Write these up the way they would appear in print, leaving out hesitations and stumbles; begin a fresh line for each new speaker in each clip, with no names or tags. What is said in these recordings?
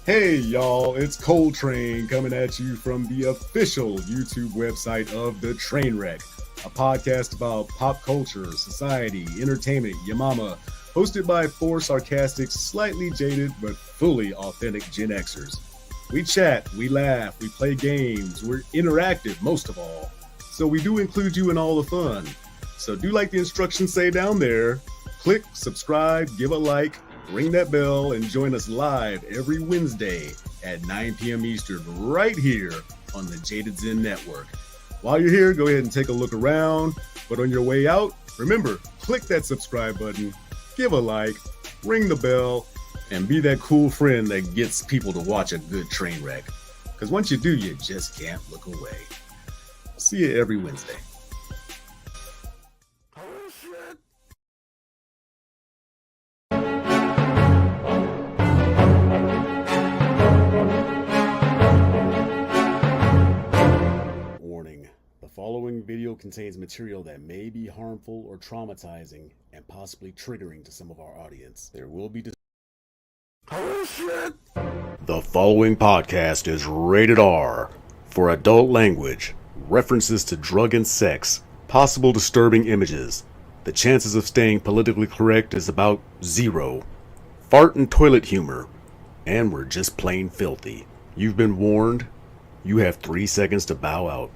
Hey y'all, it's Trane coming at you from the official YouTube website of the TraneWreck'D, a podcast about pop culture, society, entertainment, Yamama, hosted by four sarcastic, slightly jaded, but fully authentic Gen Xers. We chat, we laugh, we play games, we're interactive most of all. So we do include you in all the fun. So do like the instructions say down there, click, subscribe, give a like, ring that bell, and join us live every Wednesday at 9 p.m. Eastern right here on the Jaded Zen Network. While you're here, go ahead and take a look around, but on your way out, remember, click that subscribe button, give a like, ring the bell, and be that cool friend that gets people to watch a good train wreck. Because once you do, you just can't look away. See you every Wednesday. Warning. The following video contains material that may be harmful or traumatizing and possibly triggering to some of our audience. There will be The following podcast is rated R for adult language, references to drug and sex, possible disturbing images. The chances of staying politically correct is about 0. Fart and toilet humor, and we're just plain filthy. You've been warned. You have 3 seconds to bow out.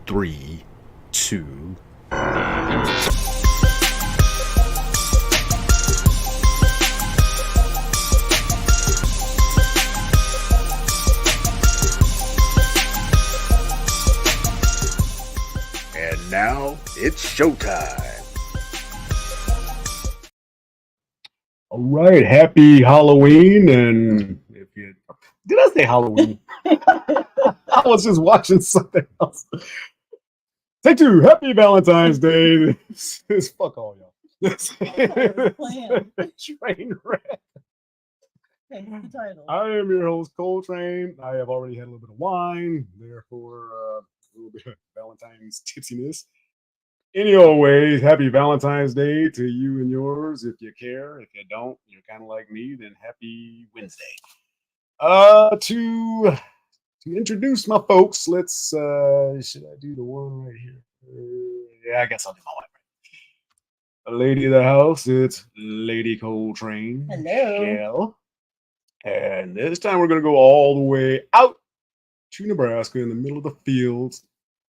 3, 2. And now it's showtime. All right, happy Halloween, and if you did I say Halloween? I was just watching something else. Take 2. Happy Valentine's Day. This is fuck all y'all. This is TraneWreck'D.
The title.
I am your host, Trane. I have already had a little bit of wine, therefore a little bit of Valentine's tipsiness. Anyways, happy Valentine's Day to you and yours. If you care, if you don't, you're kind of like me, then happy Wednesday. To introduce my folks, let's should I do the one right here? Yeah, I guess I'll do my wife. A lady of the house, it's Lady Coltrane.
Hello.
And this time we're gonna go all the way out to Nebraska in the middle of the fields.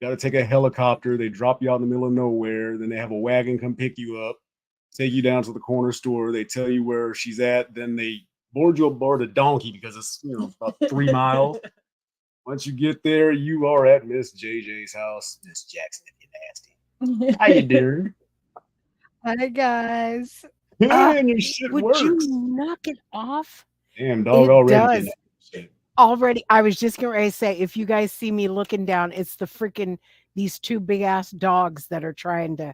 Got to take a helicopter. They drop you out in the middle of nowhere. Then they have a wagon come pick you up, take you down to the corner store. They tell you where she's at. Then they board you aboard a donkey because it's about 3 miles. Once you get there, you are at Miss JJ's house. Miss Jackson, if you're nasty. How you doing?
Hi guys.
And your shit
Would
works.
you knock it off?
Damn dog,
It
already.
does. Already, I was just going to say, if you guys see me looking down, it's the freaking these 2 big ass dogs that are trying to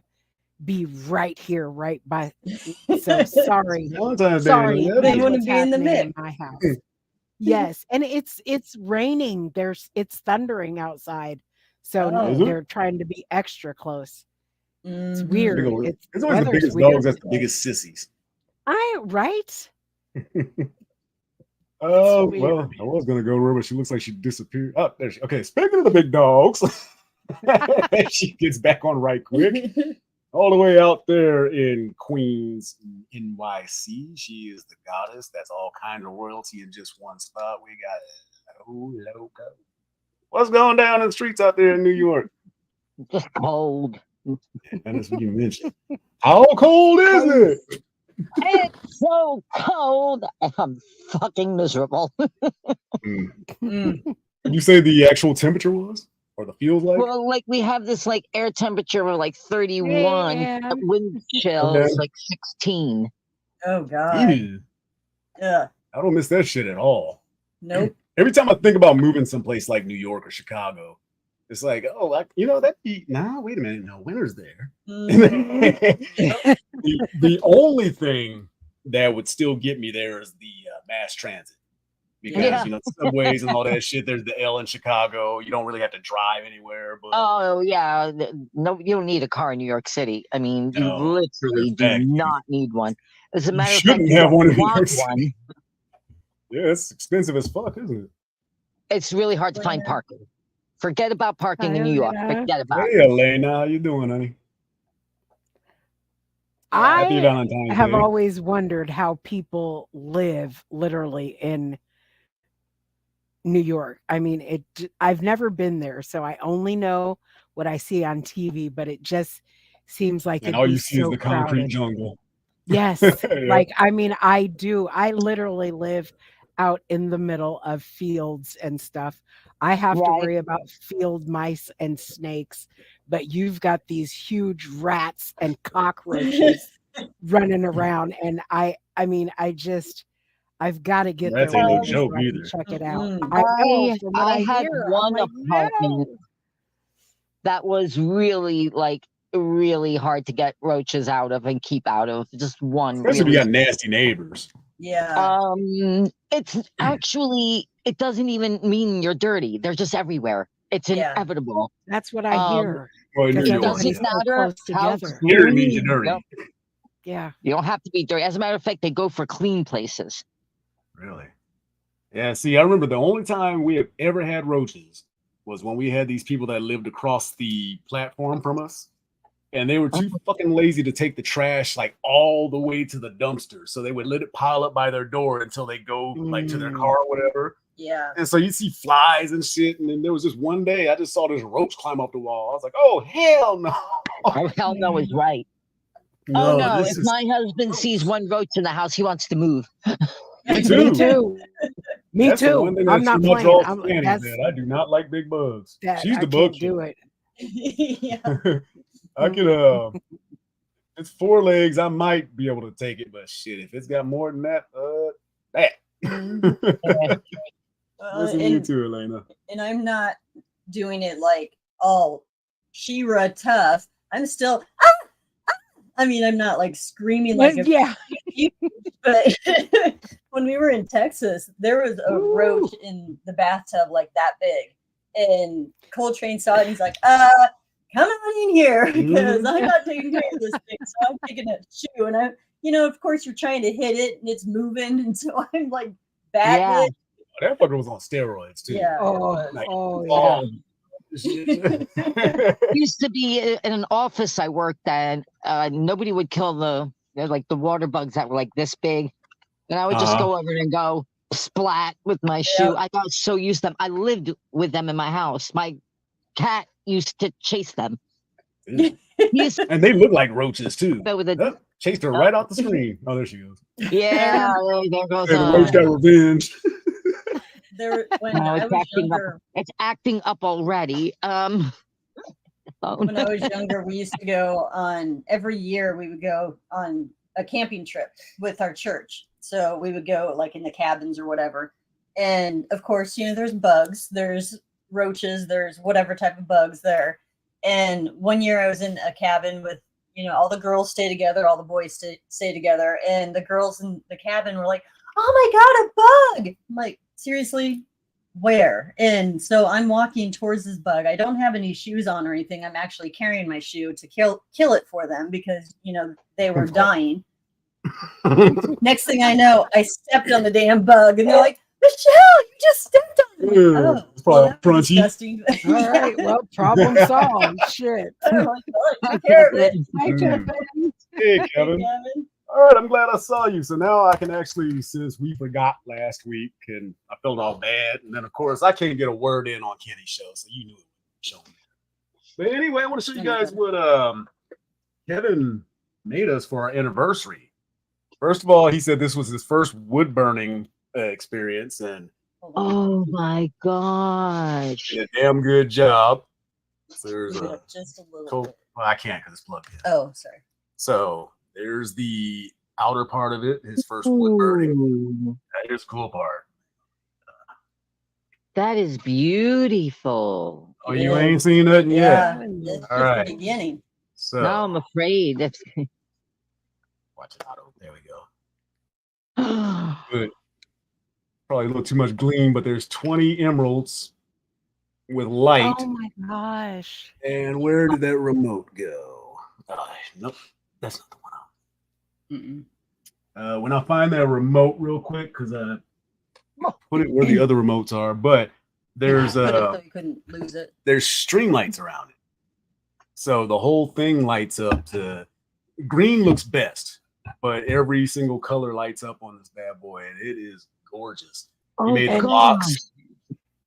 be right here, right by. So sorry, sorry.
Day,
They
that's
want to
what's
be in the
happening
mix.
my house. Yes, and it's raining. It's thundering outside, so
Oh.
they're trying to be extra close. It's
Mhm.
weird.
It's always the
weather's
biggest
weird
dogs that's the
today.
biggest sissies.
Right?
Oh,
weird.
well, I was going to go to her, but she looks like she disappeared. Oh, there she. Okay, speaking of the big dogs, she gets back on right quick. All the way out there in Queens, NYC. She is the goddess. That's all kinds of royalty in just one spot. We got Loco. What's going down in the streets out there in New York?
Just cold.
And that's what you mentioned. How cold is it?
It's so cold. I'm fucking miserable.
Mm.
Did you say the actual temperature was? Or the feels like?
Well, like we have this like air temperature of like 31,
Yeah.
but wind chill
Okay.
is like 16.
Oh God.
Ew.
Yeah.
I don't miss that shit at all.
Nope.
Every time I think about moving someplace like New York or Chicago, it's like, oh, that'd be, wait a minute, no, winter's there.
Mhm.
The only thing that would still get me there is the mass transit. Because,
Yeah.
subways and all that shit, there's the L in Chicago. You don't really have to drive anywhere. But
Oh yeah, no, you don't need a car in New York City. I mean, you
No,
literally
in fact,
do not need one. As a
you
matter of fact,
shouldn't
you
have
don't
one in New
want
York
one.
City. Yeah, it's expensive as fuck, isn't it?
It's really hard to find parking. Forget about parking in New York. Forget about
Hey, Elena, how you doing, honey? Happy
I
Valentine's
have
Day.
always wondered how people live literally in New York. I mean, I've never been there, so I only know what I see on TV, but it just seems like
And
it'd
all
be
you see is
so
the concrete
crowded.
jungle.
Yes.
Yeah.
Like, I mean, I do. I literally live out in the middle of fields and stuff. I have to
Right.
worry about field mice and snakes, but you've got these huge rats and cockroaches running around. And I mean, I've got to get
Rats
there
ain't no
one day
joke
so I can
either.
check it out.
Mm-mm.
I know from what
I
I
had
hear. I'm
one
like,
apartment
no.
that was really like really hard to get roaches out of and keep out of. Just one
Especially if you
really.
got nasty neighbors.
Yeah.
It's actually it doesn't even mean you're dirty. They're just everywhere. It's
Yeah.
inevitable.
That's what I hear.
Well,
Because
New
It
York.
doesn't
everybody's so
matter
close
how
together.
Dirty means you're
clean.
dirty.
Yep.
Yeah.
You don't have to be dirty. As a matter of fact, they go for clean places.
Really? Yeah, see, I remember the only time we have ever had roaches was when we had these people that lived across the platform from us. And they were too fucking lazy to take the trash like all the way to the dumpster. So they would let it pile up by their door until they go like to their car or whatever.
Yeah.
And so you see flies and shit. And then there was just one day I just saw this roach climb up the wall. I was like, oh, hell no.
Oh, hell no is right.
No,
Oh no,
this
if
is
my husband sees one roach in the house, he wants to move.
me
Me
too.
too. Me
That's the one
too.
thing
I'm
that
not
too much
playing.
draws
I'm
Fanny,
that's
man. I do not like big bugs.
that
She's
I
the bug
can't do it.
Yeah.
I could it's 4 legs, I might be able to take it, but shit, if it's got more than that, Listen to you too, Elena.
And I'm not doing it like all She-Ra tough. I'm still I mean, I'm not like screaming like a
Yeah.
but when we were in Texas, there was a roach in the bathtub like that big. And Coltrane saw it and he's like, come on in here because I'm not taking care of this thing. So I'm taking a shoe and of course you're trying to hit it and it's moving. And so I'm like batting it.
That fucker was on steroids too.
Yeah.
Oh, yeah.
Used to be in an office I worked at. Nobody would kill the water bugs that were like this big, and I would just go over and go splat with my shoe. I got so used to them. I lived with them in my house. My cat used to chase them.
And they look like roaches too.
With
chased her right off the screen. Oh, there she goes.
Yeah, there goes.
The roach got revenge.
When I was younger,
it's acting up already.
When I was younger, we used to go on every year. We would go on a camping trip with our church. So we would go like in the cabins or whatever. And of course, there's bugs, there's roaches, there's whatever type of bugs there. And one year I was in a cabin with, all the girls stay together, all the boys stay together. And the girls in the cabin were like, oh my God, a bug. I'm like, seriously, where? And so I'm walking towards this bug. I don't have any shoes on or anything. I'm actually carrying my shoe to kill it for them because, they were dying. Next thing I know, I stepped on the damn bug and they're like, Michelle, you just stepped on it.
Oh, it's probably crunchy.
Disgusting.
All right. Well, problem solved. Shit.
I'm like, well, take care of it.
Hey, Kevin. All right, I'm glad I saw you. So now I can actually, since we forgot last week and I felt all bad, and then of course I can't get a word in on Kenny's show, so you knew it was showing. But anyway, I want to show you guys what Kevin made us for our anniversary. First of all, he said this was his first wood burning experience, and
oh my gosh,
did a damn good job. So there's
just a little
cool.
bit.
Well, I can't because it's plugged in.
Oh, sorry.
So there's the outer part of it, his first wood burning. Here's the cool part.
That is beautiful.
Oh, you ain't seen nothing yet?
It's
all right.
the beginning.
So
now I'm afraid.
watch it out. There we go. Good. Probably a little too much gleam, but there's 20 emeralds with light.
Oh my gosh.
And where did that remote go? Nope. That's not the one. When I find that remote real quick, because put it where the other remotes are, but there's
Put it so you couldn't lose it.
there's string lights around it. So the whole thing lights up to green looks best, but every single color lights up on this bad boy, and it is gorgeous.
Oh,
You made the
God.
box.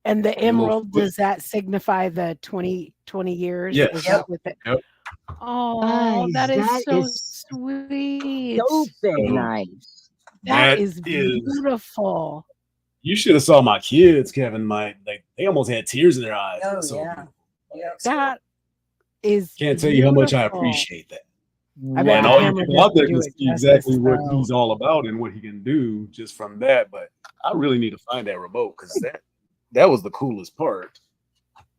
And the
Your little
emerald,
foot.
does that signify the 20 years?
Yes.
Is
Yep.
that with it?
Yep.
Oh,
Nice.
that is
That
so
is
sweet.
So very
So-
nice.
That
That
is beautiful.
You should have saw my kids, Kevin. They almost had tears in their eyes.
Oh,
It was so
yeah.
beautiful.
Yep.
That is
Can't tell you how much I
beautiful.
appreciate that.
I bet
And
the
all you
camera
people out there
doesn't
can
do it
see
justice,
exactly what
though.
he's all about and what he can do just from that. But I really need to find that remote because that was the coolest part.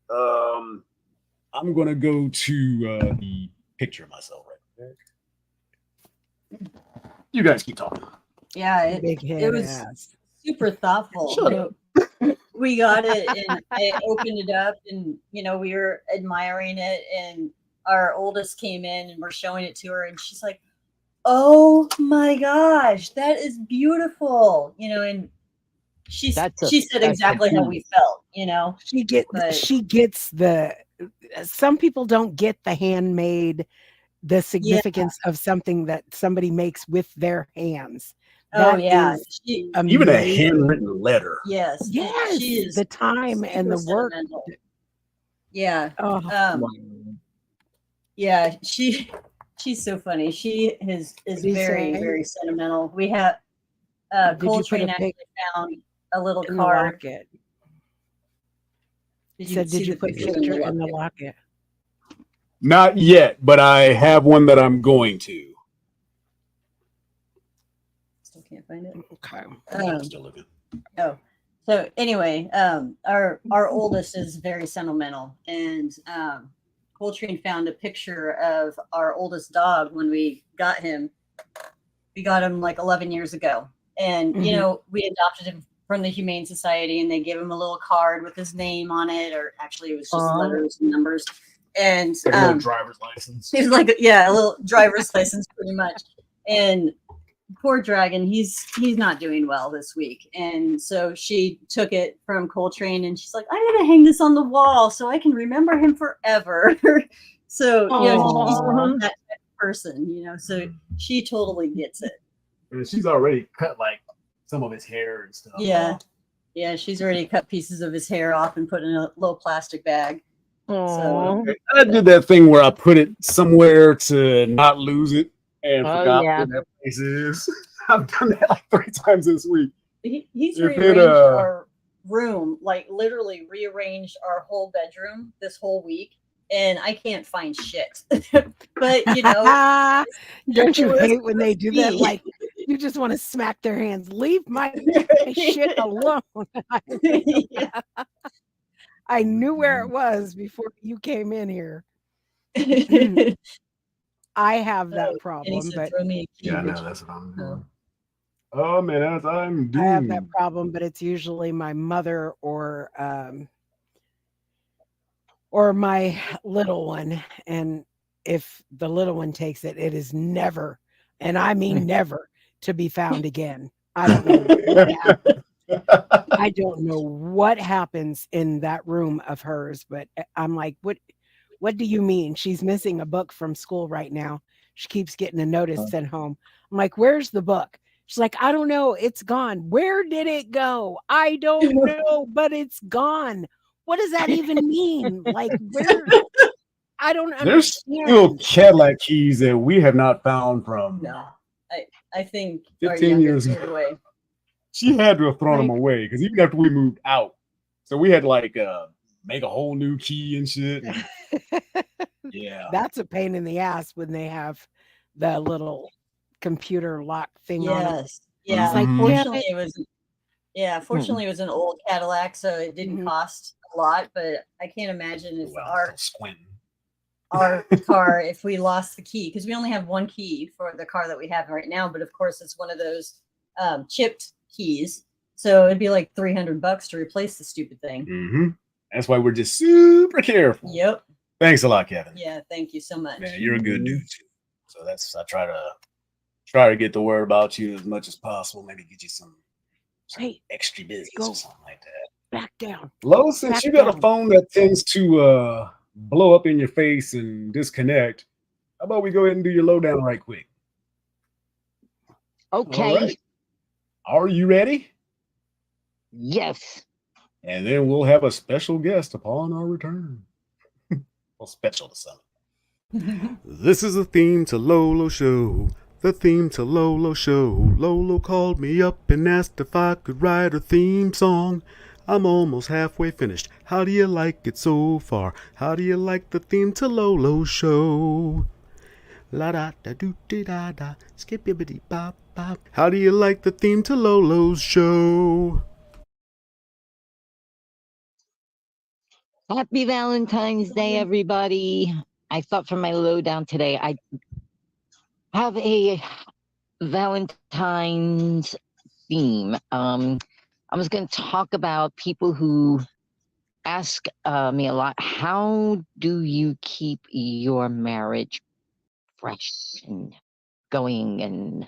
I'm gonna go to the picture of myself right there. You guys keep talking.
Yeah,
Big head
it was
ass.
super thoughtful.
Shut
You know, we got it and I opened it up and we were admiring it and our oldest came in and we're showing it to her and she's like, oh my gosh, that is beautiful. And she said
That's
exactly how we felt. But-
She gets the. Some people don't get the handmade, the significance of something that somebody makes with their hands.
Oh
That
yeah,
is
Even a
amazing.
handwritten letter.
yes,
Yes,
she is
the time and the
super
work.
sentimental. Yeah.
Oh,
Yeah, she's so funny. She is
do you
very,
say?
very sentimental. We have
Did you put
Coltrane
a
actually
pic
found a little
in the
card.
locket?
Did
Said,
see
did you
the
put
picture
picture in the
locket?
locket?
Not yet, but I have one that I'm going to.
Still can't find it.
Okay.
I'm still looking.
Oh, so anyway, our oldest is very sentimental, and Coltrane found a picture of our oldest dog when we got him. We got him like 11 years ago, and we adopted him from the Humane Society, and they gave him a little card with his name on it, or actually it was just letters and numbers, and
Like a little driver's license.
it was like a little driver's license, pretty much, and. Poor Dragon, he's not doing well this week. And so she took it from Coltrane and she's like, I'm going to hang this on the wall so I can remember him forever. So, she's that type of person, so she totally gets it.
And she's already cut like some of his hair and stuff.
Yeah. Yeah, she's already cut pieces of his hair off and put in a little plastic bag. So,
I did that thing where I put it somewhere to not lose it and forgot where that place is. I've done that like 3 times this week.
He's
If it,
rearranged our room, like literally rearranged our whole bedroom this whole week, and I can't find shit. But
don't you
was
hate when they do that?
me.
Like you just want to smack their hands. Leave my shit alone.
Yeah.
I knew where it was before you came in here. I have that
And he
problem,
said,
but
throw me a key,
Yeah, I know
bitch.
that's what I'm doing. Oh man, as I'm
I have
doing.
that problem, but it's usually my mother or my little one. And if the little one takes it, it is never, and I mean never, to be found again. I don't know what happens. I don't know what happens in that room of hers, but I'm like, what do you mean? She's missing a book from school right now. She keeps getting a notice sent home. I'm like, where's the book? She's like, I don't know. It's gone. Where did it go? I don't know, but it's gone. What does that even mean? Like, where? I don't
There's
understand.
still Cadillac keys that we have not found from.
No, I think
15 years
ago. Away.
She had to have thrown them
Like-
away because even after we moved out, so we had to like make a whole new key and shit. Yeah,
That's a pain in the ass when they have the little computer lock thing on it.
Yes. Yeah.
It's like,
Fortunately,
damn
it was. Yeah. Fortunately, it was an old Cadillac, so it didn't cost a lot. But I can't imagine if our car, if we lost the key, because we only have one key for the car that we have right now. But of course, it's one of those chipped keys, so it'd be like $300 to replace the stupid thing.
Mm-hmm. That's why we're just super careful.
Yep.
Thanks a lot, Kevin.
Yeah. Thank you so much.
Man, you're a good dude too. So I try to get the word about you as much as possible. Maybe get you some
Hey,
extra business
go.
or something like that.
Back down.
Lo, since
Back
you got a
down.
phone that tends to blow up in your face and disconnect, how about we go ahead and do your lowdown right quick?
Okay.
All right. Are you ready?
Yes.
And then we'll have a special guest upon our return. Well, special to some. This is the theme to Lolo Show. The theme to Lolo Show. Lolo called me up and asked if I could write a theme song. I'm almost halfway finished. How do you like it so far? How do you like the theme to Lolo Show? La da da doo dee da da, skippity bop bop. How do you like the theme to Lolo's show?
Happy Valentine's Day, everybody. I thought for my lowdown today, I have a Valentine's theme. I was going to talk about people who ask me a lot, how do you keep your marriage fresh and going? And,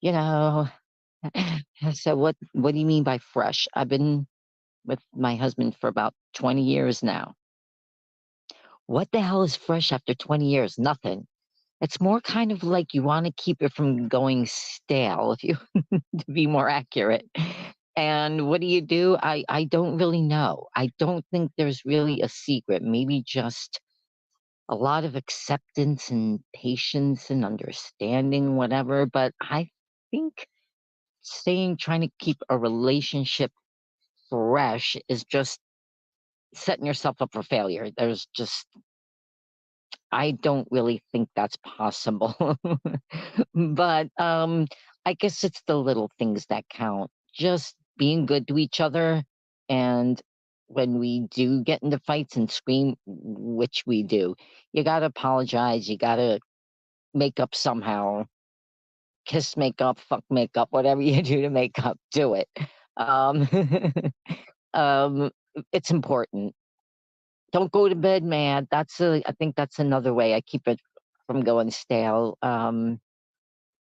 you know, so what do you mean by fresh? I've been with my husband for about 20 years now. What the hell is fresh after 20 years? Nothing. It's more kind of like you want to keep it from going stale, if you to be more accurate. And what do? I don't really know. I don't think there's really a secret. Maybe just a lot of acceptance and patience and understanding, whatever. But I think trying to keep a relationship fresh is just setting yourself up for failure. I don't really think that's possible. But I guess it's the little things that count. Just being good to each other. And when we do get into fights and scream, which we do, you got to apologize. You got to make up somehow. Kiss, make up, fuck, make up, whatever you do to make up, do it. Um, um, it's important. Don't go to bed mad. I think that's another way I keep it from going stale.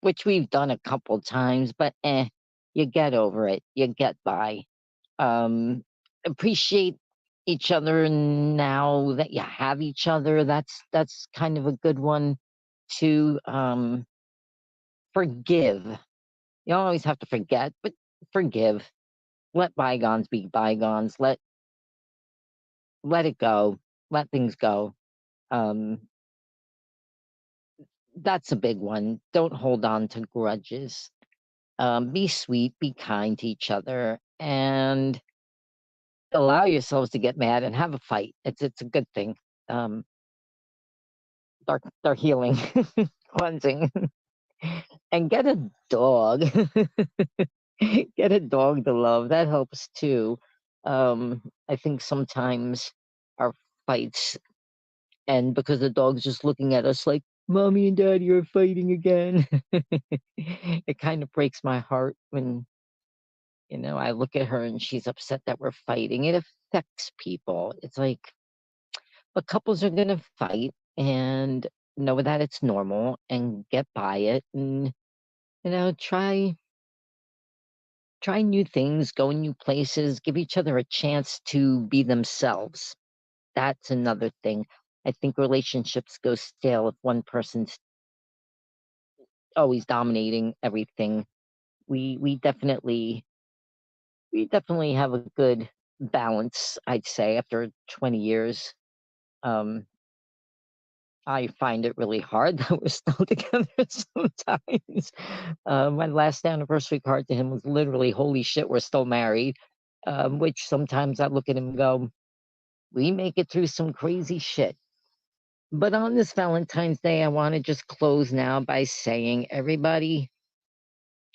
Which we've done a couple times, but you get over it. You get by. Appreciate each other now that you have each other. That's kind of a good one to forgive. You don't always have to forget, but forgive. Let bygones be bygones. Let it go. Let things go. That's a big one. Don't hold on to grudges. Be sweet, be kind to each other, and allow yourselves to get mad and have a fight. It's a good thing. They're healing, cleansing, and get a dog. Get a dog to love. That helps too. I think sometimes our fights end because the dog's just looking at us like, "Mommy and Daddy are fighting again." It kind of breaks my heart when I look at her and she's upset that we're fighting. It affects people. It's like, but couples are gonna fight and know that it's normal and get by it, and try new things, go new places, give each other a chance to be themselves. That's another thing. I think relationships go stale if one person's always dominating everything. We definitely have a good balance, I'd say, after 20 years. I find it really hard that we're still together sometimes. My last anniversary card to him was literally, "Holy shit, we're still married," which sometimes I look at him and go, we make it through some crazy shit. But on this Valentine's Day, I want to just close now by saying, everybody,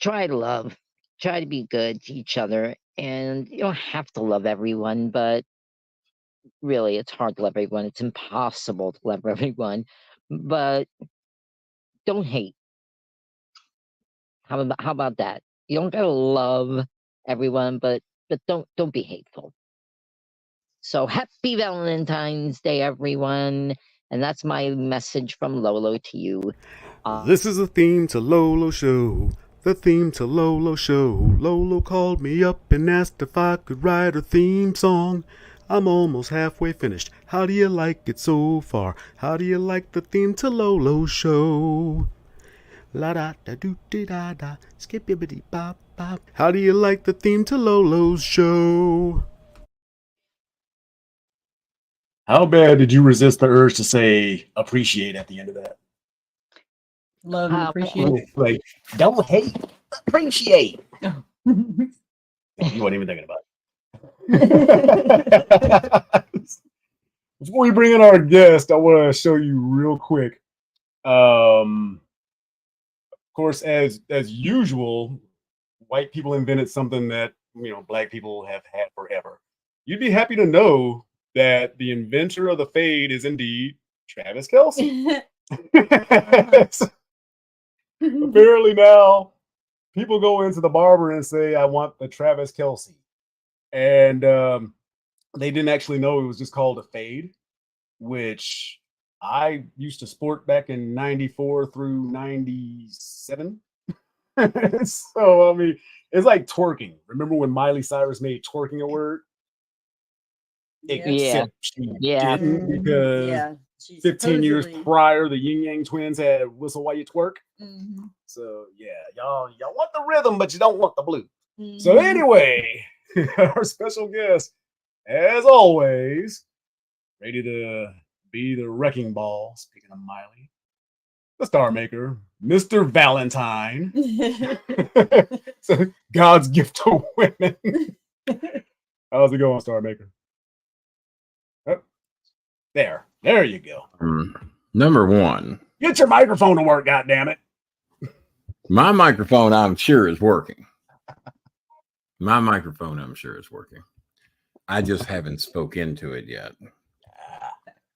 try to love, try to be good to each other. And you don't have to love everyone, but really, it's hard to love everyone. It's impossible to love everyone. But don't hate. How about that? You don't gotta love everyone, but don't be hateful. So happy Valentine's Day, everyone. And that's my message from Lolo to you.
This is the theme to Lolo Show. The theme to Lolo show. Lolo called me up and asked if I could write a theme song. I'm almost halfway finished. How do you like it so far? How do you like the theme to Lolo show? La da da doo dee da da, skippity bop bop. How do you like the theme to Lolo's show? How bad did you resist the urge to say appreciate at the end of that?
Love and appreciate.
Like, don't hate, appreciate. You weren't even thinking about it. Before we bring in our guest, I want to show you real quick. Of course, as usual, white people invented something that black people have had forever. You'd be happy to know that the inventor of the fade is indeed Travis Kelce. Apparently now people go into the barber and say, I want the Travis Kelce. And they didn't actually know it was just called a fade, which I used to sport back in 94 through 97. So, I mean, it's like twerking. Remember when Miley Cyrus made twerking a word? Except she didn't, because 15 years prior, the Yin Yang Twins had Whistle While You Twerk.
Mm-hmm.
So y'all want the rhythm, but you don't want the blue. Mm-hmm. So anyway, our special guest, as always, ready to be the wrecking ball. Speaking of Miley, the star maker, Mr. Valentine. So God's gift to women. How's it going, star maker? Oh, there you go.
Number one,
get your microphone to work, goddammit.
My microphone, I'm sure, is working. I just haven't spoke into it yet.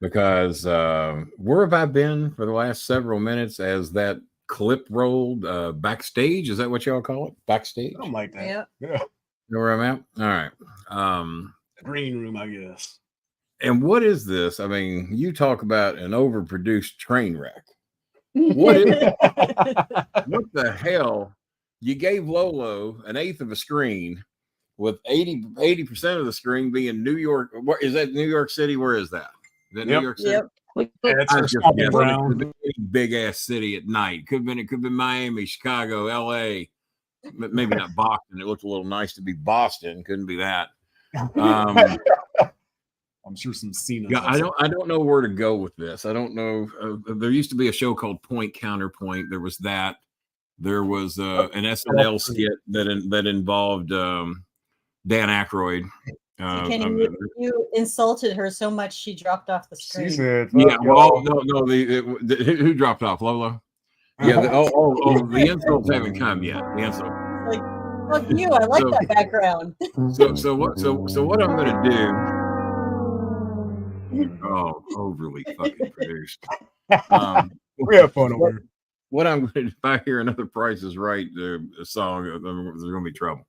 Because where have I been for the last several minutes as that clip rolled backstage? Is that what y'all call it? Backstage?
Something like that.
Yeah.
Yeah.
Know where I'm at? All right.
Green room, I guess.
And what is this? I mean, you talk about an overproduced train wreck. What is what the hell? You gave Lolo an eighth of a screen with 80% of the screen being New York. What is that? New York City? Where is that? Is that New York City?
Yep.
Big ass city at night. Could have been Miami, Chicago, LA. Maybe not Boston. It looked a little nice to be Boston. Couldn't be that.
I'm sure some scenes.
Yeah, I don't know where to go with this. I don't know. There used to be a show called Point Counterpoint. There was that. There was an SNL skit that involved Dan Aykroyd.
You insulted her so much she dropped off the screen.
She said,
"Yeah, well, no. Who dropped off? Lolo? Yeah. The insults haven't come yet. The insult.
Like, fuck you. I like that background.
So what I'm going to do? Oh, overly fucking produced.
We have fun over here.
What I'm going to, if I hear another Price is Right song, there's going to be trouble.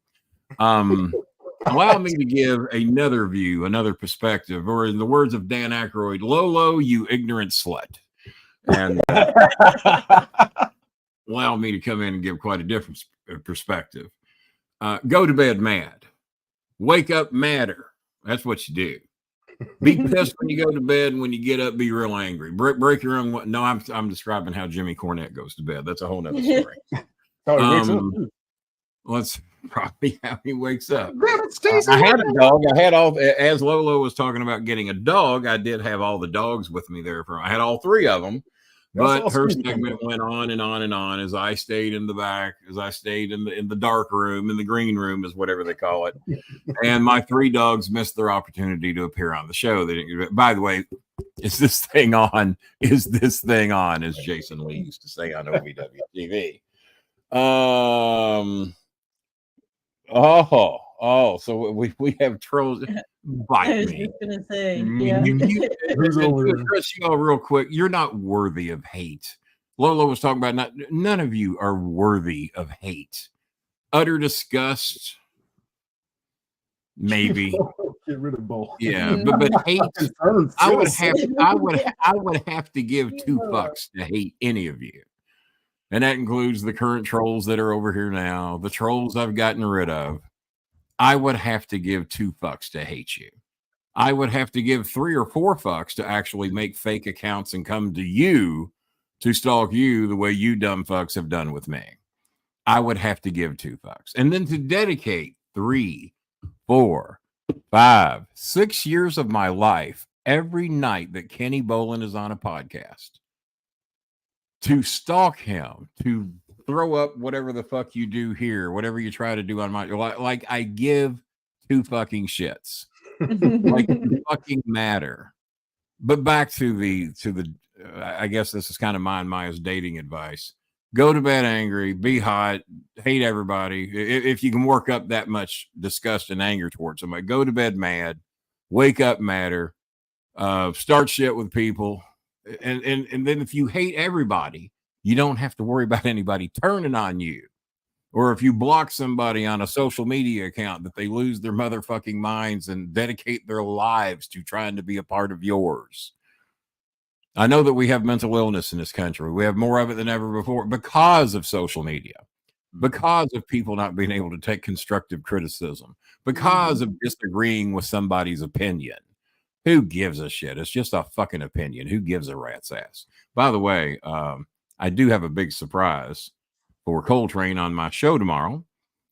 Allow me to give another view, another perspective, or in the words of Dan Aykroyd, Lolo, you ignorant slut. And allow me to come in and give quite a different perspective. Go to bed mad. Wake up madder. That's what you do. Be pissed when you go to bed, and when you get up, be real angry. Break your own. No, I'm describing how Jimmy Cornette goes to bed. That's a whole nother story. That's probably how he wakes up. I had a dog. I had all, as Lolo was talking about getting a dog, I did have all the dogs with me there. I had all three of them. But her segment went on and on and on as I stayed in the back, as I stayed in the dark room, in the green room, is whatever they call it. And my three dogs missed their opportunity to appear on the show. They didn't. By the way, is this thing on? Is this thing on? As Jason Lee used to say on OVW TV. So we have trolls. Bite me.
Gonna say, yeah.
Chris, y'all real quick. You're not worthy of hate. Lolo was talking about none of you are worthy of hate. Utter disgust, maybe.
Get rid of both.
Yeah, but hate. I would have to give $2 to hate any of you. and that includes the current trolls that are over here now, the trolls I've gotten rid of, I would have to give 2 fucks to hate you. I would have to give 3 or 4 fucks to actually make fake accounts and come to you to stalk you the way you dumb fucks have done with me. I would have to give 2 fucks. And then to dedicate 3, 4, 5, 6 years of my life every night that Kenny Bolin is on a podcast to stalk him, to throw up whatever the fuck you do here, whatever you try to do on my, like I give 2 fucking shits. Like fucking matter. But back to the I guess this is kind of mine, Maya's dating advice. Go to bed angry, be hot, hate everybody. If you can work up that much disgust and anger towards somebody, go to bed mad, wake up madder, start shit with people. And then if you hate everybody, you don't have to worry about anybody turning on you. Or if you block somebody on a social media account, that they lose their motherfucking minds and dedicate their lives to trying to be a part of yours. I know that we have mental illness in this country. We have more of it than ever before because of social media, because of people not being able to take constructive criticism, because of disagreeing with somebody's opinion. Who gives a shit? It's just a fucking opinion. Who gives a rat's ass? By the way, I do have a big surprise for Trane on my show tomorrow.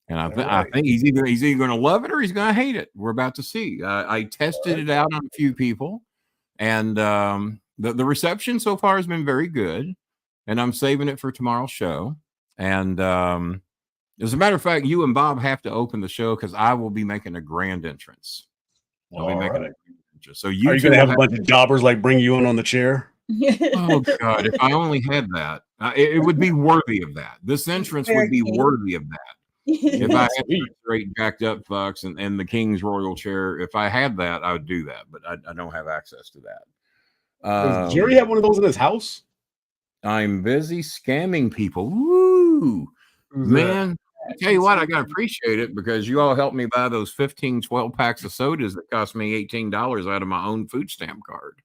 And I think he's either going to love it or he's going to hate it. We're about to see. I tested it out on a few people, and the reception so far has been very good. And I'm saving it for tomorrow's show. And as a matter of fact, you and Bob have to open the show because I will be making a grand entrance. I'll be making a grand entrance. So are you going to have a bunch of jobbers like bring you in on the chair? Oh God! If I only had that, it would be worthy of that. This entrance would be worthy of that. If I had straight jacked up fucks and the King's Royal Chair, if I had that, I would do that. But I don't have access to that.
Does Jerry have one of those in his house?
I'm busy scamming people. Woo, man! I tell you what, I gotta appreciate it because you all helped me buy those 15, 12 packs of sodas that cost me $18 out of my own food stamp card.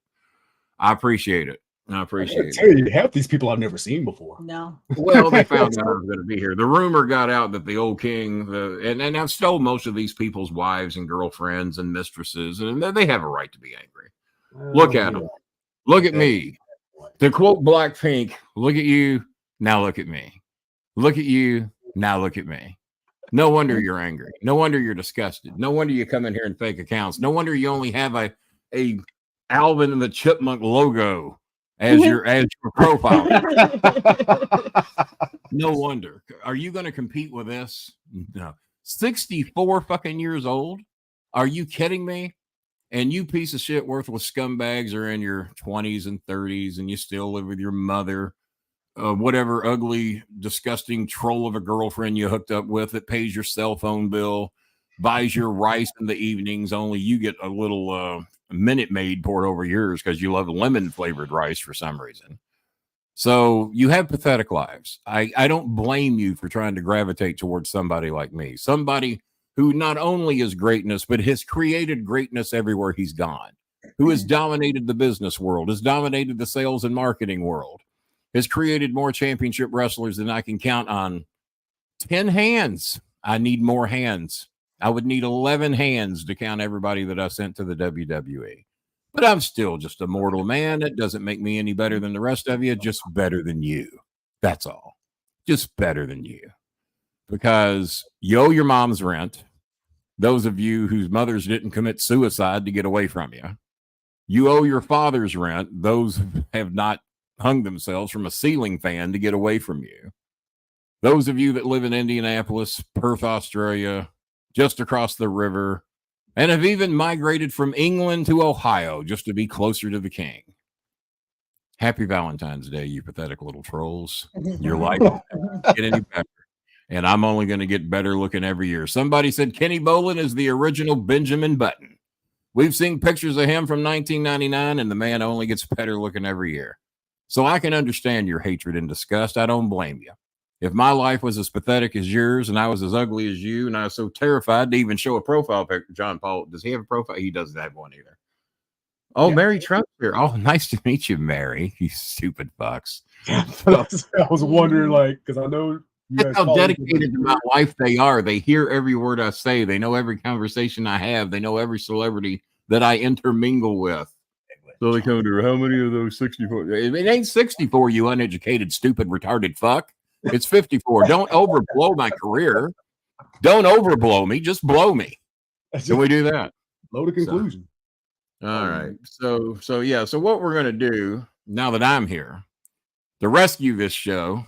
I appreciate it. I appreciate it.
Half these people I've never seen before.
No.
Well, they found out I was going to be here. The rumor got out that the old king, and I've stole most of these people's wives and girlfriends and mistresses, and they have a right to be angry. Look at them. Look at me. To quote Blackpink, look at you. Now look at me. Look at you. Now look at me. No wonder you're angry. No wonder you're disgusted. No wonder you come in here and fake accounts. No wonder you only have a Alvin and the Chipmunk logo as your profile. No wonder. Are you going to compete with this? No. 64 fucking years old? Are you kidding me? And you piece of shit worthless scumbags are in your 20s and 30s and you still live with your mother. Whatever ugly, disgusting troll of a girlfriend you hooked up with that pays your cell phone bill, buys your rice in the evenings, only you get a little Minute Maid poured over yours because you love lemon flavored rice for some reason. So you have pathetic lives. I don't blame you for trying to gravitate towards somebody like me, somebody who not only is greatness, but has created greatness everywhere he's gone, who has dominated the business world, has dominated the sales and marketing world, has created more championship wrestlers than I can count on 10 hands. I need more hands. I would need 11 hands to count everybody that I sent to the WWE. But I'm still just a mortal man. That doesn't make me any better than the rest of you, just better than you. That's all. Just better than you. Because you owe your mom's rent. Those of you whose mothers didn't commit suicide to get away from you. You owe your father's rent. Those who have not hung themselves from a ceiling fan to get away from you. Those of you that live in Indianapolis, Perth, Australia, just across the river, and have even migrated from England to Ohio just to be closer to the king. Happy Valentine's Day, you pathetic little trolls. Your life doesn't get any better. And I'm only going to get better looking every year. Somebody said Kenny Bolin is the original Benjamin Button. We've seen pictures of him from 1999, and the man only gets better looking every year. So I can understand your hatred and disgust. I don't blame you. If my life was as pathetic as yours and I was as ugly as you and I was so terrified to even show a profile picture, John Paul, does he have a profile? He doesn't have one either. Oh, Mary Trump's here. Oh, nice to meet you, Mary. You stupid fucks.
I was wondering, like, because I know you guys
That's how
follow
dedicated to my life they are. They hear every word I say. They know every conversation I have. They know every celebrity that I intermingle with. So they come to, how many of those 64? It ain't 64, you uneducated, stupid, retarded fuck. It's 54. Don't overblow my career. Don't overblow me. Just blow me. Can we do that?
Blow the conclusion.
All right. So yeah. So what we're going to do now that I'm here to rescue this show,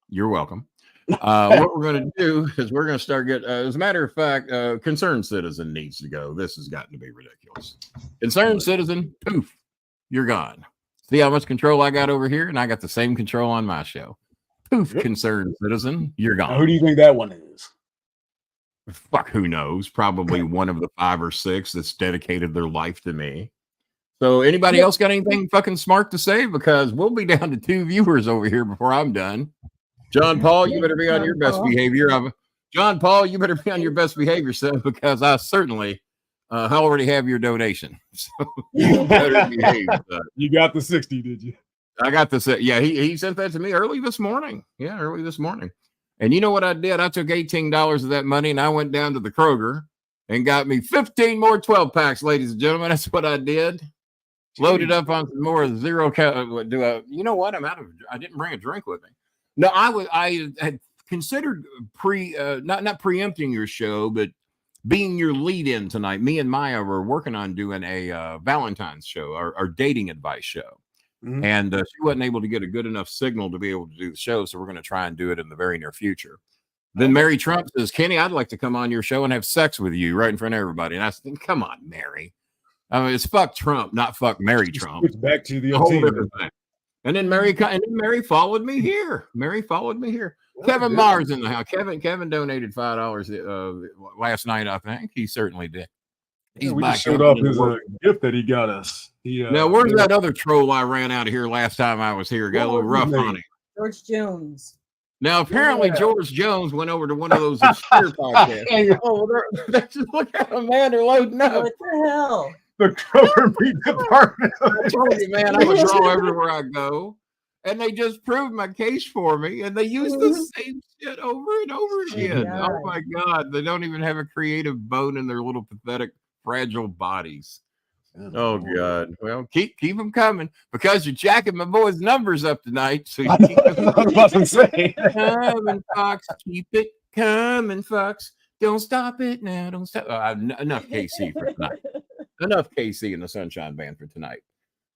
you're welcome. What we're going to do is we're going to start as a matter of fact, concerned citizen needs to go. This has gotten to be ridiculous. Concerned citizen, poof, you're gone. See how much control I got over here? And I got the same control on my show. Poof, concerned citizen, you're gone.
Now, who do you think that one is?
Fuck, who knows? Probably one of the 5 or 6 that's dedicated their life to me. So anybody else got anything fucking smart to say? Because we'll be down to 2 viewers over here before I'm done. John Paul, you better be on your best behavior. John Paul, you better be on your best behavior, son, because I certainly already have your donation. So you better behave.
You got the 60, did you?
I got this. Yeah, he sent that to me early this morning. Yeah, early this morning. And you know what I did? I took $18 of that money and I went down to the Kroger and got me 15 more 12 packs, ladies and gentlemen. That's what I did. Loaded up on some more zero. You know what? I didn't bring a drink with me. No, I had considered not preempting your show, but being your lead in tonight. Me and Maya were working on doing a Valentine's show, our dating advice show. Mm-hmm. And she wasn't able to get a good enough signal to be able to do the show. So we're going to try and do it in the very near future. Then Mary Trump says, Kenny, I'd like to come on your show and have sex with you right in front of everybody. And I said, come on, Mary. I mean, it's fuck Trump, not fuck Mary Trump.
It's back to the
whole different thing. And then Mary followed me here. Kevin Mars in the house. Kevin donated $5 last night, I think. He certainly did.
He's we just showed off his gift that he got us.
Now, where's that other troll I ran out of here last time I was here? Got a little rough on him.
George Jones.
Now, apparently, George Jones went over to one of those obscure podcasts. Oh, look at them, man. They're loading up.
What the hell?
The Kroger meat department.
I told you, man, I'm a draw everywhere I go. And they just proved my case for me. And they use the same shit over and over again. Oh, my God. They don't even have a creative bone in their little pathetic, fragile bodies. Oh, God. Well, keep them coming because you're jacking my boy's numbers up tonight. So you keep
about to say.
Coming, Fox. Keep it coming, Fox. Don't stop it now. Don't stop. Enough KC for tonight. Enough KC in the Sunshine Band for tonight.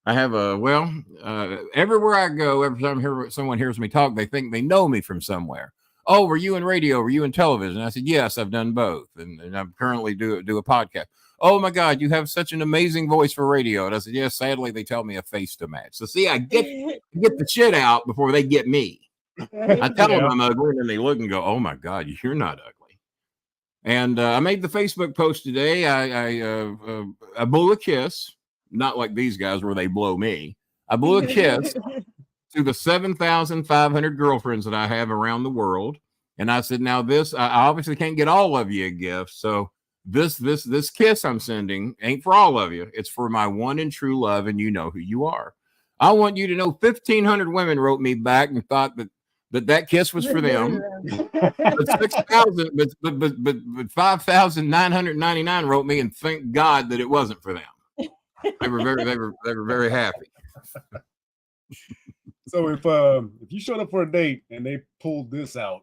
I have everywhere I go, every time someone hears me talk, they think they know me from somewhere. Oh, were you in radio? Were you in television? I said, yes, I've done both. And I'm currently do a podcast. Oh my God, you have such an amazing voice for radio. And I said, yes, sadly, they tell me a face to match. So see, I get the shit out before they get me. I tell them I'm ugly, and then they look and go, oh my God, you're not ugly. And I made the Facebook post today. I blew a kiss, not like these guys where they blow me. I blew a kiss to the 7,500 girlfriends that I have around the world. And I said, now I obviously can't get all of you a gift. So this kiss I'm sending ain't for all of you. It's for my one and true love. And you know who you are. I want you to know 1,500 women wrote me back and thought that kiss was for them. But 6,000, but 5,999 wrote me and thank God that it wasn't for them. They were very happy.
So if you showed up for a date and they pulled this out,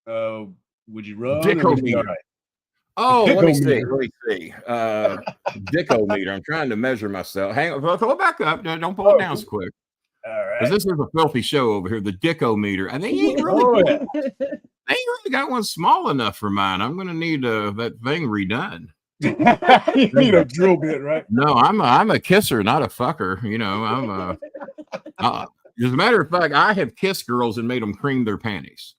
would you run?
Dickometer. Oh, let me see. Dickometer. I'm trying to measure myself. Hang on, throw it back up. Don't pull it down so quick.
All right.
Because this is a filthy show over here, the Dickometer. I think they ain't really got one small enough for mine. I'm going to need that thing redone.
You need a drill bit, right?
No, I'm a kisser, not a fucker. You know, as a matter of fact, I have kissed girls and made them cream their panties.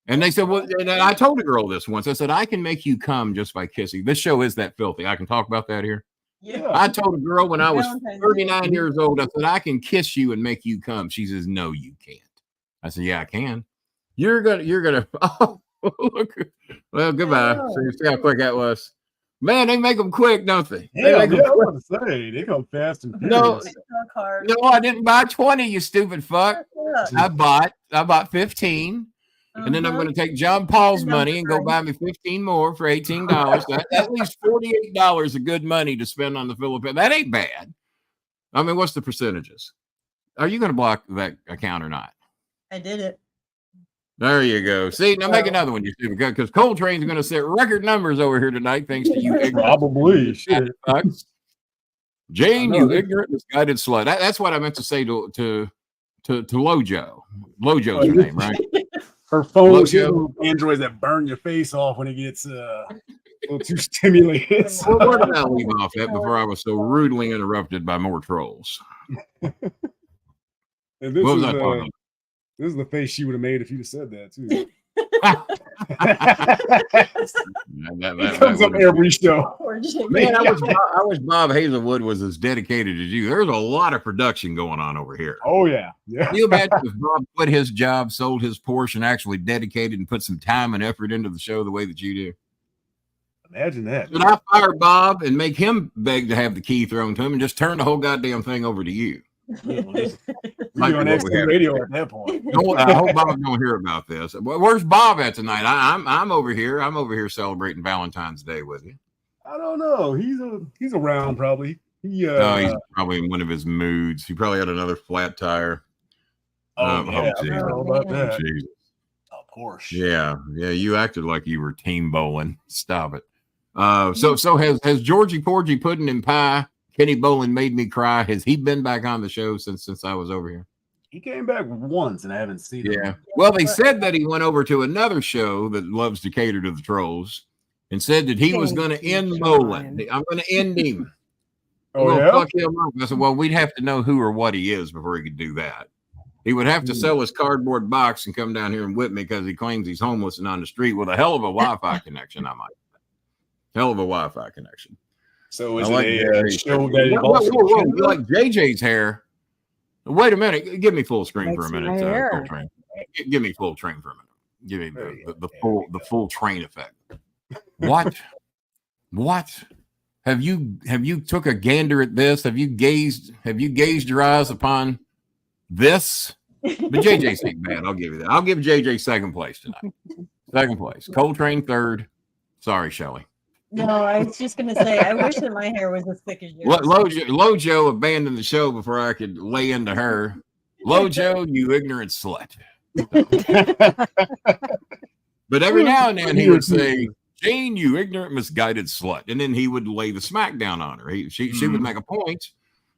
And they said, well, and I told a girl this once. I said, I can make you come just by kissing. This show is that filthy. I can talk about that here.
Yeah.
I told a girl when I was 39 years old, I said, I can kiss you and make you come. She says, no, you can't. I said, yeah, I can. You're gonna, oh, look. Well, goodbye. So you see how quick that was. Man, they make them quick, don't they?
Yeah,
They make
I
'em quick.
was about to say they come fast and
No,
furious.
no, I didn't buy 20, you stupid fuck. I bought 15. And then I'm going to take John Paul's money and go buy me 15 more for $18. That, at least $48 of good money to spend on the Philippines. That ain't bad. I mean, what's the percentages? Are you going to block that account or not?
I did it.
There you go. See, now make another one, you stupid guy, because Coal Train's going to set record numbers over here tonight, thanks to you.
Probably. Shit.
Jane, you ignorant, misguided slut. That's what I meant to say to Lojo. Lojo's her name, right?
Her phone androids that burn your face off when it gets a little too stimulated.
Where did I leave off at before I was so rudely interrupted by more trolls?
And
What was I talking about?
This is the face she would have made if you'd have said that too. That comes up every show.
Man, I wish Bob Hazelwood was as dedicated as you. There's a lot of production going on over here.
Oh yeah.
Can you imagine if Bob quit his job, sold his Porsche, and actually dedicated and put some time and effort into the show the way that you do?
Imagine that.
Should I fire Bob and make him beg to have the key thrown to him and just turn the whole goddamn thing over to you?
Like on XM radio at that point.
I hope Bob don't hear about this. Where's Bob at tonight? I'm over here. I'm over here celebrating Valentine's Day with you.
I don't know. He's around probably. He's
probably in one of his moods. He probably had another flat tire.
Yeah, I don't know about that.
Jesus.
Of course.
Yeah. You acted like you were team bowling. Stop it. So has Georgie Porgy Pudding and Pie, Kenny Bolin made me cry? Has he been back on the show since I was over here?
He came back once and I haven't seen him.
Yeah. Well, they said that he went over to another show that loves to cater to the trolls and said that he was going to end Bolin. I'm going to end him.
Oh, yeah?
Fuck him up. I said, well, we'd have to know who or what he is before he could do that. He would have to sell his cardboard box and come down here and whip me because he claims he's homeless and on the street with a hell of a Wi-Fi connection, I might say. Hell of a Wi-Fi connection.
So is it a show that involves
you like JJ's hair? Wait a minute. Give me full screen for a minute. Coltrane. Give me full train for a minute. Give me the full train effect. What? Have you took a gander at this? Have you gazed your eyes upon this? But JJ's ain't bad. I'll give you that. I'll give JJ second place tonight. Second place. Coltrane third. Sorry, Shelley.
No, I was just gonna say I wish that my hair was as thick as yours.
Lojo abandoned the show before I could lay into her. Lojo, you ignorant slut. But every now and then he would say, Jane, you ignorant, misguided slut. And then he would lay the smack down on her. She would make a point.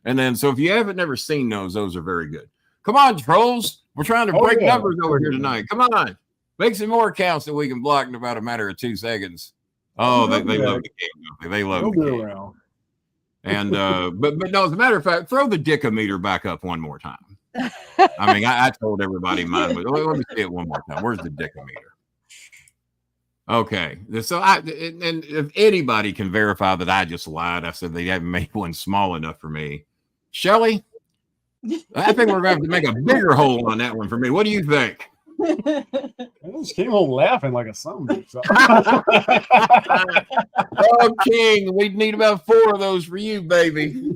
And then, so if you haven't never seen those are very good. Come on, trolls. We're trying to break numbers over here tonight. Come on. Make some more accounts that we can block in about a matter of 2 seconds. Oh, they love the game. They love the game. And but no, as a matter of fact, throw the dickometer back up one more time. I mean, I told everybody mine, but let me see it one more time. Where's the dickometer? Okay, so and if anybody can verify that I just lied, I said they haven't made one small enough for me. Shelley, I think we're going to have to make a bigger hole on that one for me. What do you think?
I just came home laughing like a zombie.
Oh, King, we'd need about 4 of those for you, baby.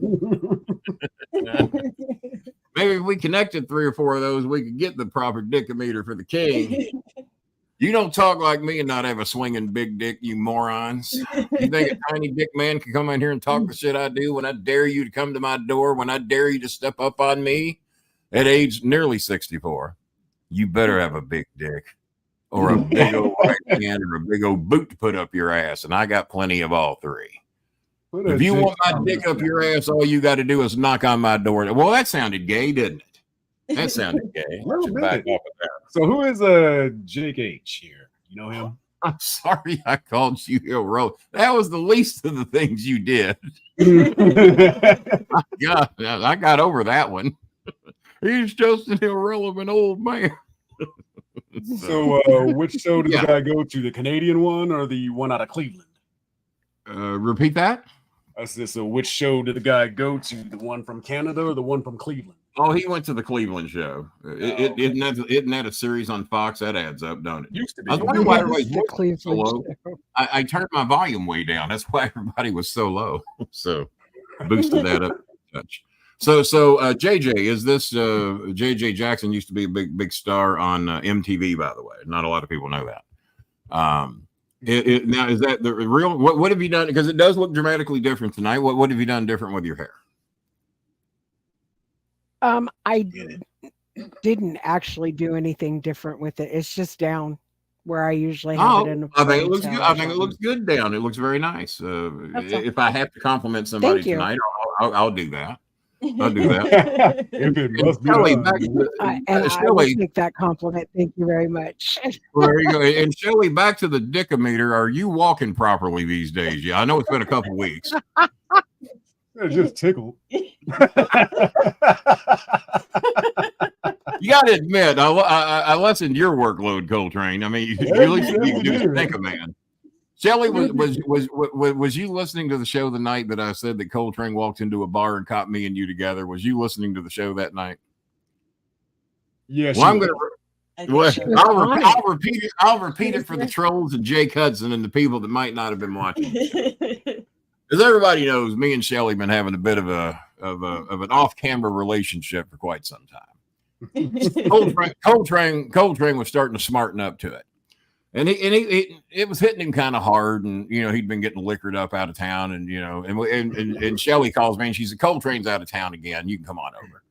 Maybe if we connected 3 or 4 of those, we could get the proper dickometer for the king. You don't talk like me and not have a swinging big dick, you morons. You think a tiny dick man can come in here and talk the shit I do when I dare you to come to my door, when I dare you to step up on me at age nearly 64? You better have a big dick or a big old right hand or a big old boot to put up your ass. And I got plenty of all 3. If you want my dick up your ass, all you got to do is knock on my door. Well, that sounded gay, didn't it? That sounded gay. Back off of that.
So who is Jake H here? You know him?
I'm sorry I called you irrelevant. That was the least of the things you did. Yeah, I got over that one. He's just an irrelevant old man.
So which show did the guy go to? The Canadian one or the one out of Cleveland?
Repeat that?
I said, so which show did the guy go to? The one from Canada or the one from Cleveland?
Oh, he went to the Cleveland show. Isn't that a series on Fox? That adds up, don't it?
Used to be.
I was wondering why
Yes,
everybody's
the
voice was so
Cleveland
low.
show.
I turned my volume way down. That's why everybody was so low. So boosted that up a touch. So JJ, is this JJ Jackson used to be a big star on MTV, by the way. Not a lot of people know that. Now is that the real? What have you done? Because it does look dramatically different tonight. What have you done different with your hair?
I didn't actually do anything different with it. It's just down where I usually have it in a
I think it looks
ponytail
good.
or
I think it
something.
looks good down. It looks very nice.
That's all.
If I have to compliment somebody
Thank you.
tonight, I'll do that. I'll do that.
If it must be
Shelley,
done.
back to
And I will
Shelley,
take that compliment. Thank you very much.
well, there you go. And Shelley, back to the dickometer. Are you walking properly these days? Yeah, I know it's been a couple weeks.
It just tickled.
You got to admit, I lessened your workload, Coltrane. I mean, you at least you can do think of man. Shelley, was you listening to the show the night that I said that Coltrane walked into a bar and caught me and you together? Was you listening to the show that night?
Yes.
Well, I'm gonna. Well,
She was
I'll
on
repeat it. I'll repeat it for the trolls and Jake Hudson and the people that might not have been watching. As everybody knows, me and Shelley been having a bit of an off-camera relationship for quite some time. Coltrane was starting to smarten up to it, and it was hitting him kind of hard, and he'd been getting liquored up out of town, and Shelley calls me and she said, "Coltrane's out of town again. You can come on over."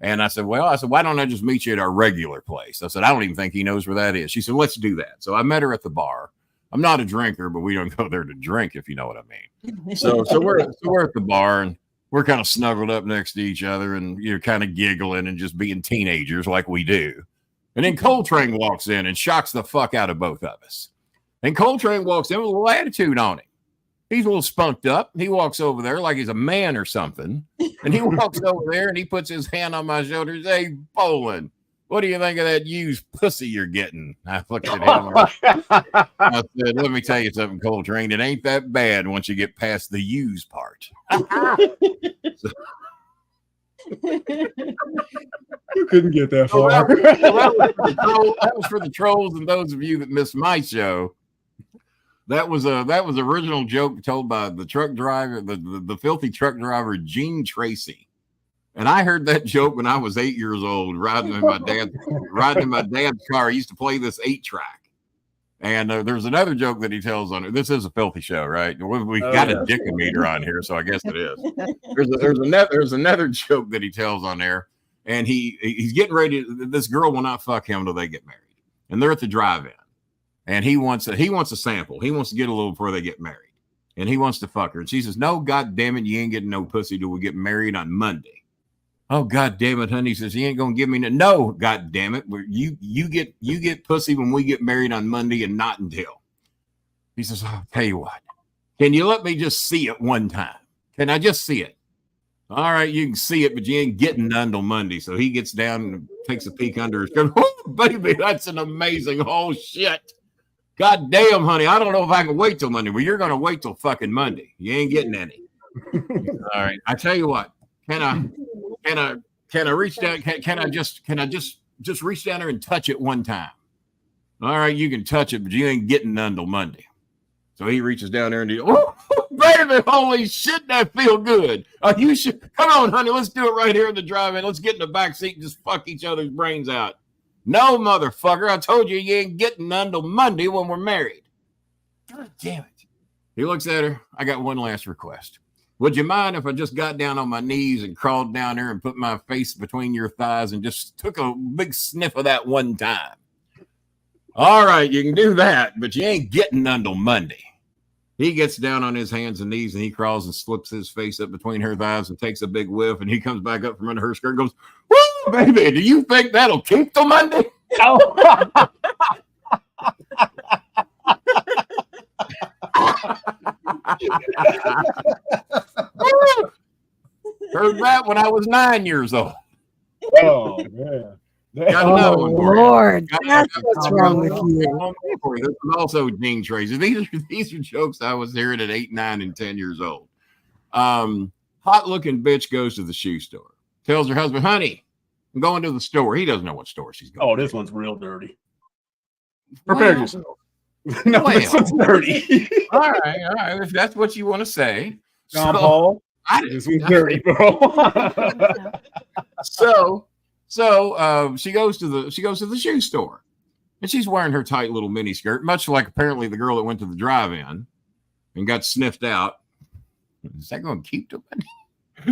And I said, why don't I just meet you at our regular place? I said, I don't even think he knows where that is. She said, let's do that. So I met her at the bar. I'm not a drinker, but we don't go there to drink, if you know what I mean. So we're at the bar and we're kind of snuggled up next to each other and kind of giggling and just being teenagers like we do. And then Coltrane walks in and shocks the fuck out of both of us. And Coltrane walks in with a little attitude on him. He's a little spunked up. He walks over there like he's a man or something. And he walks over there and he puts his hand on my shoulder and says, "Hey, Bolin, what do you think of that used pussy you're getting?" I looked at him. I said, "Let me tell you something, Coltrane. It ain't that bad once you get past the used part."
You couldn't get that far.
That was for the trolls and those of you that missed my show. That was original joke told by the truck driver, the filthy truck driver Gene Tracy. And I heard that joke when I was 8 years old, riding in my dad's car. He used to play this 8-track. And there's another joke that he tells on it. This is a filthy show, right? We've got a dickometer on here, so I guess it is. There's another joke that he tells on there, and he's getting ready. This girl will not fuck him until they get married, and they're at the drive-in. And he wants a sample. He wants to get a little before they get married. And he wants to fuck her. And she says, "No, God damn it, you ain't getting no pussy till we get married on Monday." "Oh, God damn it, honey." He says, "You ain't gonna give me no, God damn it. You get pussy when we get married on Monday and not until." He says, "I'll tell you what. Can you let me just see it one time? Can I just see it?" "All right, you can see it, but you ain't getting none till Monday." So he gets down and takes a peek under his coat. "Oh, baby, that's an amazing whole shit. God damn, honey, I don't know if I can wait till Monday." "Well, you're going to wait till fucking Monday. You ain't getting any." "All right, I tell you what, can I reach down? Can I just reach down there and touch it one time?" "All right, you can touch it, but you ain't getting none till Monday." So he reaches down there and "Oh, baby, holy shit, that feel good. You should come on, honey, let's do it right here in the drive-in. Let's get in the back seat and just fuck each other's brains out." "No, motherfucker, I told you ain't getting none till Monday when we're married." "God damn it." He looks at her. "I got one last request. Would you mind if I just got down on my knees and crawled down there and put my face between your thighs and just took a big sniff of that one time?" "All right, you can do that, but you ain't getting none till Monday." He gets down on his hands and knees and he crawls and slips his face up between her thighs and takes a big whiff, and he comes back up from under her skirt and goes, "Woo, baby, do you think that'll keep till Monday?" Heard that when I was 9 years old.
Oh, man.
Oh, Lord. That's what's wrong with you.
This is also Gene Tracy. These are jokes I was hearing at 8, 9, and 10 years old. Hot looking bitch goes to the shoe store, tells her husband, honey, I'm going to the store. He doesn't know what store she's going.
Oh, this one's real dirty. Prepare
Well,
yourself. No, this one's dirty.
all right. If that's what you want to say.
John Paul, this one's dirty, bro.
So she goes to the shoe store, and she's wearing her tight little mini skirt, much like apparently the girl that went to the drive-in and got sniffed out. Is that going to keep doing it?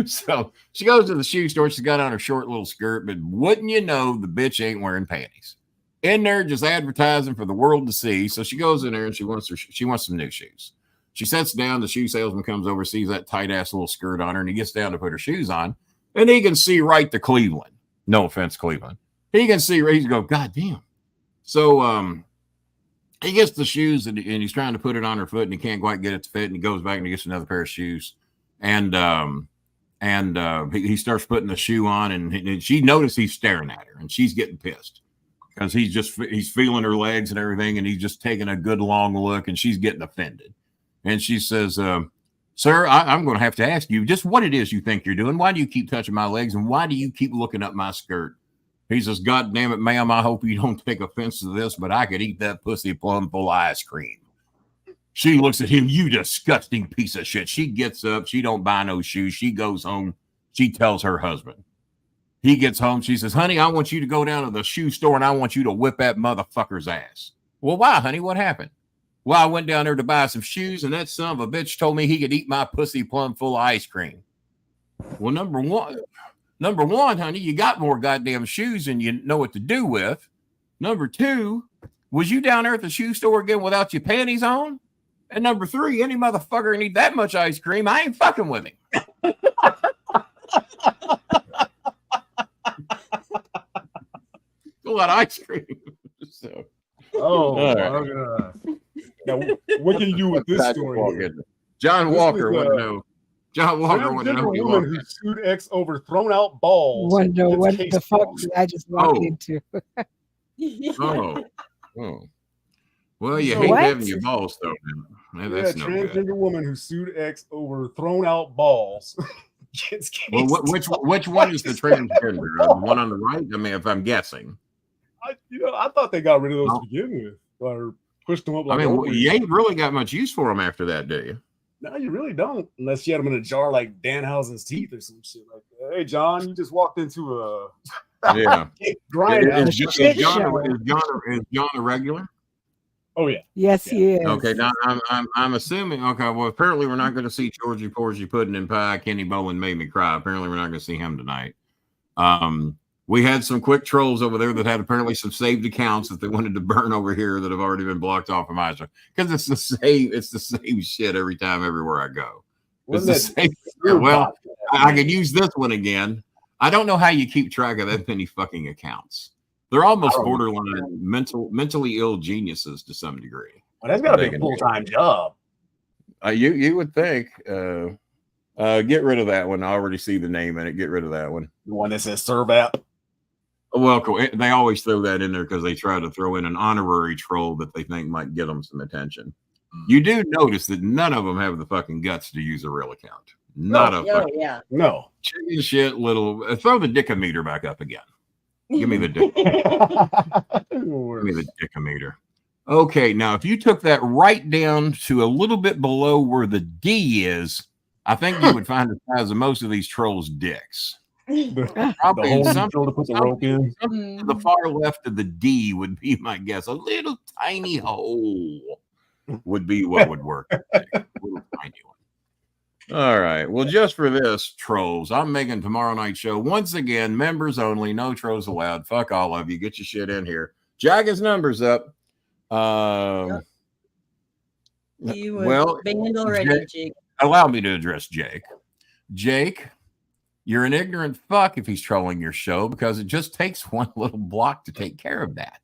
So she goes to the shoe store. She's got on her short little skirt, but wouldn't you know, the bitch ain't wearing panties. In there, just advertising for the world to see. So she goes in there and she wants some new shoes. She sits down. The shoe salesman comes over, sees that tight ass little skirt on her, and he gets down to put her shoes on, and he can see right to Cleveland. No offense, Cleveland. He can see. He's go, God damn. So he gets the shoes and he's trying to put it on her foot, and he can't quite get it to fit. And he goes back and he gets another pair of shoes, and he starts putting the shoe on, and she notices he's staring at her, and she's getting pissed. Because he's feeling her legs and everything, and he's just taking a good long look, and she's getting offended. And she says, sir, I'm going to have to ask you just what it is you think you're doing. Why do you keep touching my legs, and why do you keep looking up my skirt? He says, God damn it, ma'am, I hope you don't take offense to this, but I could eat that pussy plum full of ice cream. She looks at him, you disgusting piece of shit. She gets up. She don't buy no shoes. She goes home. She tells her husband. He gets home. She says, honey, I want you to go down to the shoe store and I want you to whip that motherfucker's ass. Well, why, honey? What happened? Well, I went down there to buy some shoes, and that son of a bitch told me he could eat my pussy plum full of ice cream. Well, number one, honey, you got more goddamn shoes than you know what to do with. Number two, was you down there at the shoe store again without your panties on? And number three, any motherfucker need that much ice cream, I ain't fucking with him. A lot of ice cream. So.
Oh, right. Now, what can you do with this story?
John Walker wouldn't know. John Walker wouldn't know.
Woman who sued ex over thrown out balls.
Wonder what the fuck did I just walk into?
Well, you hate having your balls thrown out. That's no
transgender
good.
Woman who sued ex over thrown out balls.
Well, which one is the transgender? The one on the right? I mean, if I'm guessing.
I thought they got rid of those to begin with, or pushed them up. Like
you ain't really got much use for them after that, do you?
No, you really don't, unless you had them in a jar like Danhausen's teeth or some shit like that. Hey, John, you just walked into a
grind. Is John a regular?
Oh yeah,
yes, he is.
Okay, now I'm assuming. Okay, well, apparently we're not going to see Georgie Porgy Pudding and Pie. Kenny Bowen made me cry. Apparently we're not going to see him tonight. We had some quick trolls over there that had apparently some saved accounts that they wanted to burn over here that have already been blocked off of my show, because it's the same shit every time, everywhere I go. It's the same. Well, I could use this one again. I don't know how you keep track of that many fucking accounts. They're almost borderline mentally ill geniuses to some degree.
Well, that's got to be a full-time job.
You would think. Get rid of that one. I already see the name in it. Get rid of that one.
The one that says serve app.
Well, they always throw that in there because they try to throw in an honorary troll that they think might get them some attention. You do notice that none of them have the fucking guts to use a real account. No. Chicken shit little. Throw the dickometer back up again. Give me the dick. Give me the dickometer. Okay, now if you took that right down to a little bit below where the D is, I think you would find the size of most of these trolls' dicks. Probably to the far left of the D would be my guess. A little tiny hole would be what would work. A little tiny one. All right. Well, just for this, trolls, I'm making tomorrow night's show once again, members only, no trolls allowed. Fuck all of you. Get your shit in here. Jag his numbers up.
Banned already, Jake.
Allow me to address Jake. Jake, you're an ignorant fuck if he's trolling your show, because it just takes one little block to take care of that.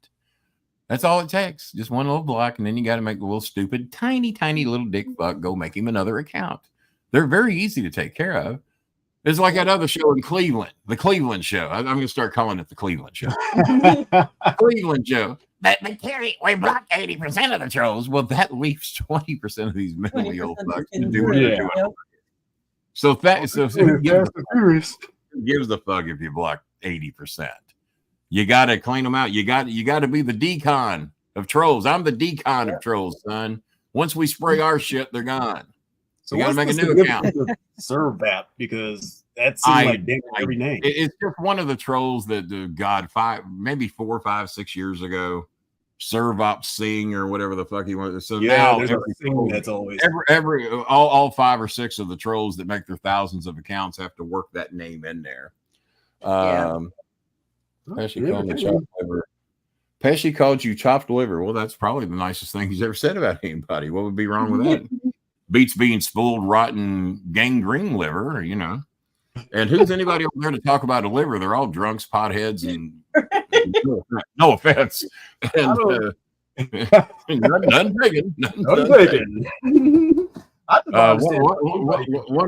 That's all it takes. Just one little block, and then you got to make the little stupid, tiny little dick fuck go make him another account. They're very easy to take care of. It's like that other show in Cleveland, the Cleveland Show. I'm going to start calling it the Cleveland Show. Cleveland Show. But Terry, we blocked 80% of the trolls. Well, that leaves 20% of these mentally ill fucks to do what they're doing. So who gives a fuck if you block 80%? You got to clean them out. You got to be the decon of trolls. I'm the decon of trolls, son. Once we spray our shit, they're gone. So you got to make a new account.
Serve that, because that seems like every name.
It's just one of the trolls that God, maybe 4, 5, 6 years ago, serve up sing or whatever the fuck he wanted. So now
there's a thing that's always
all 5 or 6 of the trolls that make their thousands of accounts have to work that name in there. Pesci called me chopped liver. Pesci called you chopped liver. Well, that's probably the nicest thing he's ever said about anybody. What would be wrong with that? Beats being spoiled, rotten, gangrene liver, you know. And who's anybody over there to talk about a liver? They're all drunks, potheads, and no offense. And none taken.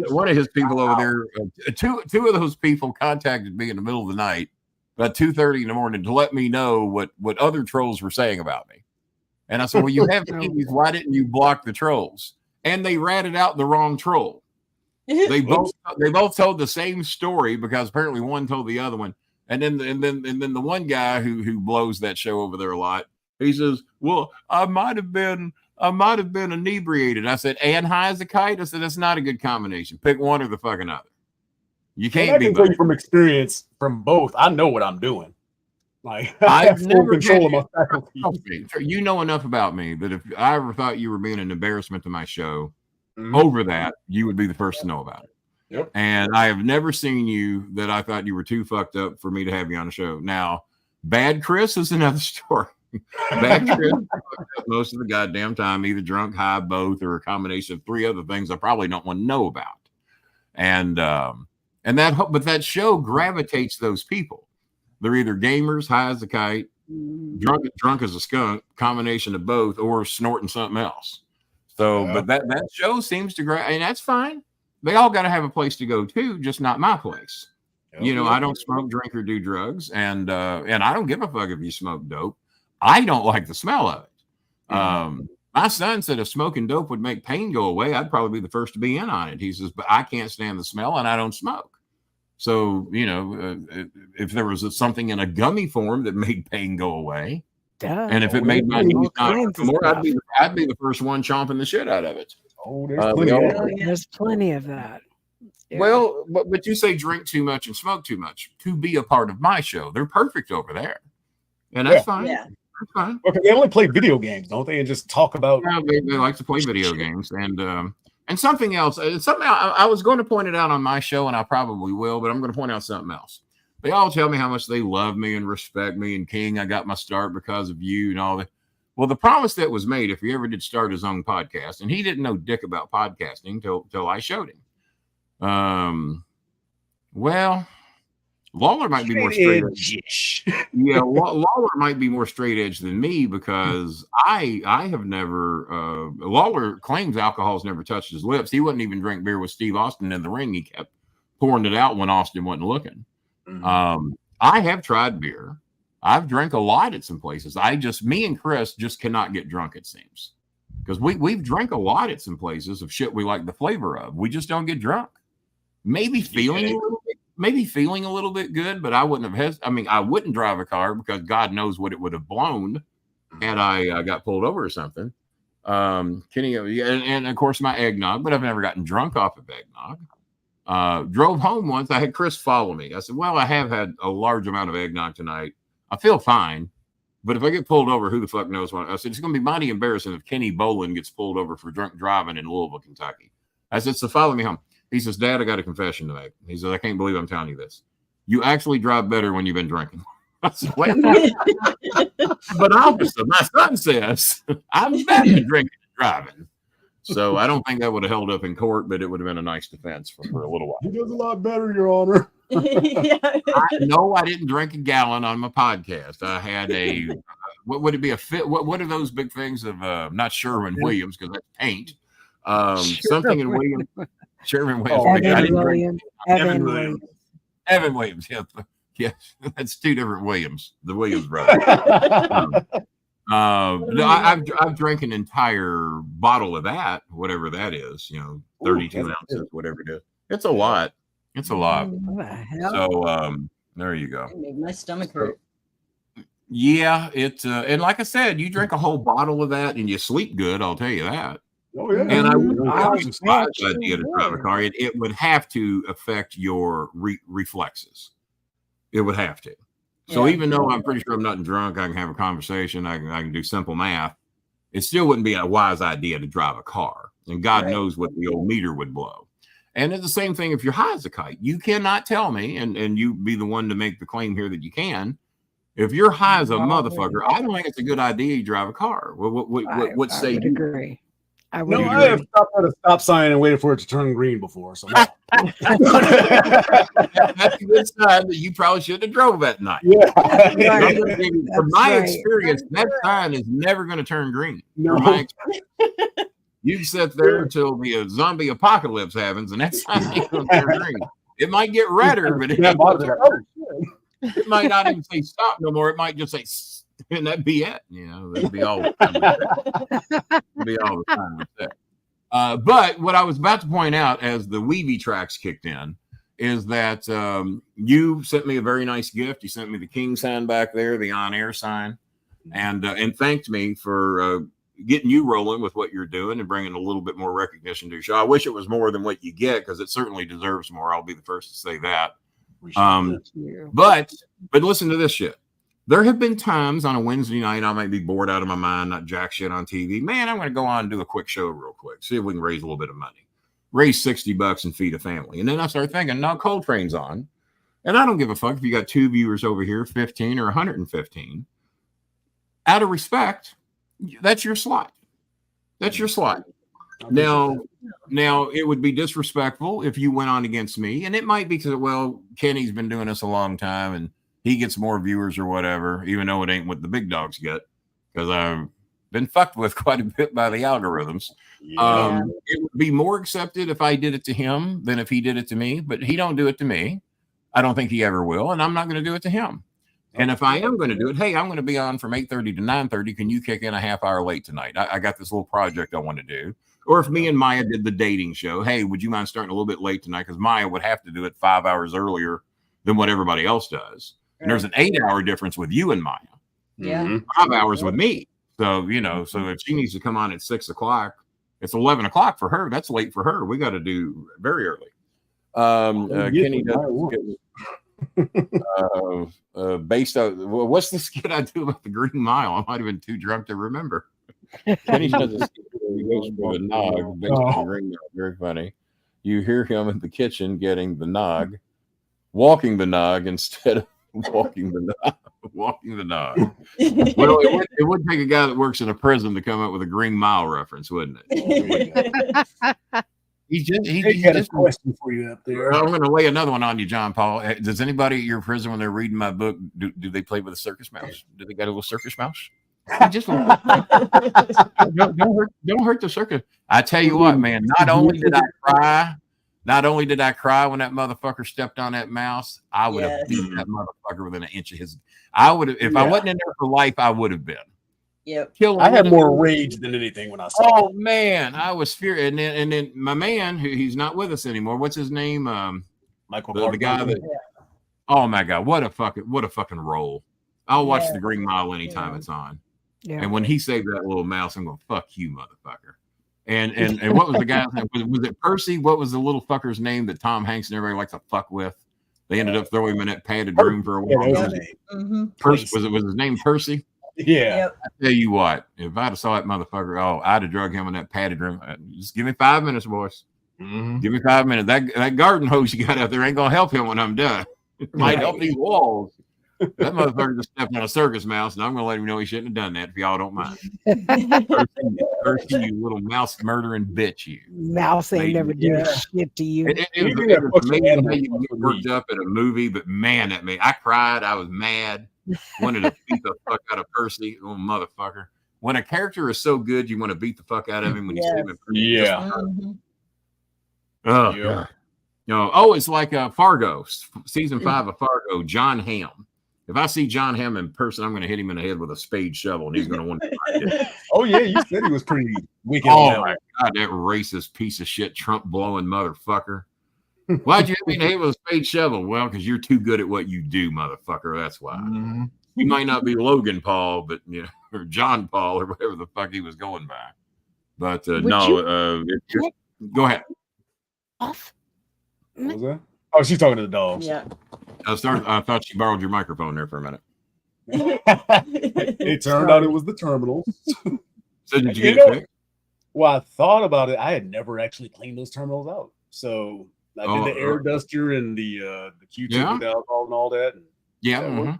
One of his people over there, two of those people contacted me in the middle of the night, about 2:30 in the morning, to let me know what other trolls were saying about me. And I said, well, you have these. Why didn't you block the trolls? And they ratted out the wrong troll. They both told the same story, because apparently one told the other one. And then the one guy who blows that show over there a lot, he says, well, I might have been inebriated. I said, and high as a kite? I said, that's not a good combination. Pick one or the fucking other. You can't be
tell you from experience from both. I know what I'm doing. Like,
I've never control of my faculty. You know enough about me that if I ever thought you were being an embarrassment to my show, over that, you would be the first to know about it.
Yep.
And I have never seen you that I thought you were too fucked up for me to have you on the show. Now, Bad Chris is another story. Bad Chris most of the goddamn time, either drunk, high, both, or a combination of 3 other things I probably don't want to know about. And that show gravitates those people. They're either gamers, high as a kite, drunk as a skunk, combination of both, or snorting something else. So, but that show seems to and that's fine. They all got to have a place to go to, just not my place. You know, I don't smoke, drink, or do drugs, and I don't give a fuck if you smoke dope. I don't like the smell of it. My son said if smoking dope would make pain go away, I'd probably be the first to be in on it. He says, but I can't stand the smell, and I don't smoke. So, you know, if there was something in a gummy form that made pain go away, and if it made my knees not more, I'd be the first one chomping the shit out of it.
Oh,
there's plenty of that. Yeah.
Well, but you say drink too much and smoke too much to be a part of my show. They're perfect over there, and that's fine.
Yeah.
That's fine.
Okay, they only play video games, don't they? And just talk about.
Yeah, they like to play video games, and something else. I was going to point it out on my show, and I probably will, but I'm going to point out something else. They all tell me how much they love me and respect me, and King, I got my start because of you and all that. Well, the promise that was made, if he ever did start his own podcast, and he didn't know dick about podcasting till I showed him. Well, Lawler might be more straight edge. Yeah, Lawler might be more straight edge than me, because I have never. Lawler claims alcohol's never touched his lips. He wouldn't even drink beer with Steve Austin in the ring. He kept pouring it out when Austin wasn't looking. I have tried beer. I've drank a lot at some places. Me and Chris just cannot get drunk, it seems, because we've drank a lot at some places of shit we like the flavor of. We just don't get drunk. Maybe feeling a little bit good, but I wouldn't have. I wouldn't drive a car, because God knows what it would have blown had I got pulled over or something. Kenny, and of course my eggnog, but I've never gotten drunk off of eggnog. Drove home once. I had Chris follow me. I said, well, I have had a large amount of eggnog tonight. I feel fine, but if I get pulled over, who the fuck knows what? I said, it's going to be mighty embarrassing if Kenny Bolin gets pulled over for drunk driving in Louisville, Kentucky. I said, so follow me home. He says, Dad, I got a confession to make. He says, I can't believe I'm telling you this. You actually drive better when you've been drinking. I said, wait. But obviously, my son says, I'm better than drinking and driving. So I don't think that would have held up in court, but it would have been a nice defense for a little while.
He does a lot better, Your Honor.
I didn't drink a gallon on my podcast. I had what would it be? What are those big things of not Sherwin Williams, because that's paint. Something in Williams. Sherwin Williams. Evan Williams. Yeah, that's 2 different Williams. The Williams brothers. No, I've drank an entire bottle of that, whatever that is. 32 ounces, whatever it is. It's a lot. It's a lot.
What the hell?
So there you go.
It made my stomach hurt.
Yeah, it's and like I said, you drink a whole bottle of that and you sleep good. I'll tell you that.
Oh yeah.
And I would
I
advise the
bet
idea to
you
drive a
would.
car. It would have to affect your reflexes. It would have to. So
Yeah.
even though I'm pretty sure I'm not drunk, I can have a conversation. I can do simple math. It still wouldn't be a wise idea to drive a car. And God
Right.
knows what the old meter would blow. And it's the same thing if you're high as a kite. You cannot tell me, and you be the one to make the claim here that you can. If you're high as a motherfucker, I don't think it's a good idea you drive a car. What
I
say
would
you?
agree. I would
No,
agree.
I have stopped at a stop sign and waited for it to turn green before. So no.
That's a good sign that you probably shouldn't have drove that night.
Yeah.
Right.
From
That's
my
right.
experience, that sign is never going to turn green.
No.
From my experience. You sit there until the zombie apocalypse happens, and that sign ain't going to turn green. It might get redder, but it ain't gonna turn. It might not even say stop no more. It might just say, and that'd be it. You know, that'd be all the time. That'd be all the time with that. But what I was about to point out as the Weavy tracks kicked in is that you sent me a very nice gift. You sent me the king sign back there, the on-air sign, and thanked me for getting you rolling with what you're doing and bringing a little bit more recognition to your show. I wish it was more than what you get because it certainly deserves more. I'll be the first to say that. But listen to this shit. There have been times on a Wednesday night I might be bored out of my mind, not jack shit on TV. Man, I'm going to go on and do a quick show real quick, see if we can raise a little bit of money, raise $60 and feed a family. And then I start thinking, now Coltrane's on, and I don't give a fuck if you got 2 viewers over here, 15 or 115. Out of respect, that's your slot. That's your slot. Now it would be disrespectful if you went on against me, and it might be because, well, Kenny's been doing this a long time and he gets more viewers or whatever, even though it ain't what the big dogs get, because I've been fucked with quite a bit by the algorithms.
Yeah.
It would be more accepted if I did it to him than if he did it to me, but he don't do it to me. I don't think he ever will, and I'm not going to do it to him. And if I am going to do it, hey, I'm going to be on from 8:30 to 9:30. Can you kick in a half hour late tonight? I got this little project I want to do. Or if me and Maya did the dating show, hey, would you mind starting a little bit late tonight? Because Maya would have to do it 5 hours earlier than what everybody else does. And there's an 8-hour difference with you and Maya.
Yeah.
5 hours with me. So, you know, so if she needs to come on at 6 o'clock, it's 11 o'clock for her. That's late for her. We got to do very early. Kenny does based on what's the skit I do about the Green Mile? I might have been too drunk to remember. Kenny does a skit where he goes for the nog based on the Green Mile. Very funny. You hear him in the kitchen getting the nog, walking the nog instead of walking the nog. Walking the nog. Well, it would take a guy that works in a prison to come up with a Green Mile reference, wouldn't it? He just
a question for you up there.
I'm going to lay another one on you, John Paul. Does anybody at your prison, when they're reading my book, do they play with a circus mouse? Do they got a little circus mouse? Just don't hurt the circus. I tell you what, man. Not only did I cry when that motherfucker stepped on that mouse, I would have beat that motherfucker within an inch of his. I would have, if I wasn't in there for life, I would have been.
Yep.
I had more rage than anything when I saw
Oh man, I was furious. And then my man, he's not with us anymore. What's his name?
Michael,
the guy that. Oh my god, what a fucking role! I'll watch the Green Mile anytime it's on.
Yeah.
And when he saved that little mouse, I'm going, fuck you, motherfucker. And what was the guy's name? Was it Percy? What was the little fucker's name that Tom Hanks and everybody likes to fuck with? They ended up throwing him in that padded room for a while. Percy, was his name Percy?
Yeah.
Yep.
I tell you what, if I'd have saw that motherfucker, I'd have drug him in that padded room. Just give me 5 minutes, boys. Give me 5 minutes. That garden hose you got out there ain't gonna help him when I'm done. It might help these walls. That motherfucker just stepped on a circus mouse, and I'm gonna let him know he shouldn't have done that if y'all don't mind. Percy, you little mouse murdering bitch, you.
Mouse ain't never did shit to you.
It was amazing how you get worked up at a movie, but man, I cried. I was mad. Wanted to beat the fuck out of Percy, little motherfucker. When a character is so good, you want to beat the fuck out of him when you see him in person.
Yeah.
Oh, God. No, it's like Fargo, season 5 of Fargo, John Hamm. If I see John Hamm in person, I'm going to hit him in the head with a spade shovel, and he's going to want to fight it.
Oh, yeah, you said he was pretty wicked.
Oh, my God, that racist piece of shit, Trump-blowing motherfucker. Why'd you hit me with a spade shovel? Well, because you're too good at what you do, motherfucker. That's why. You might not be Logan Paul, but or John Paul or whatever the fuck he was going by. But go ahead.
Off.
What was that? Oh, she's talking to the dogs.
Yeah.
I thought she borrowed your microphone there for a minute.
It turned out it was the terminals.
So did you get it fixed?
Well, I thought about it. I had never actually cleaned those terminals out. So I did the air duster and the Q-tip with alcohol and all that. And
yeah.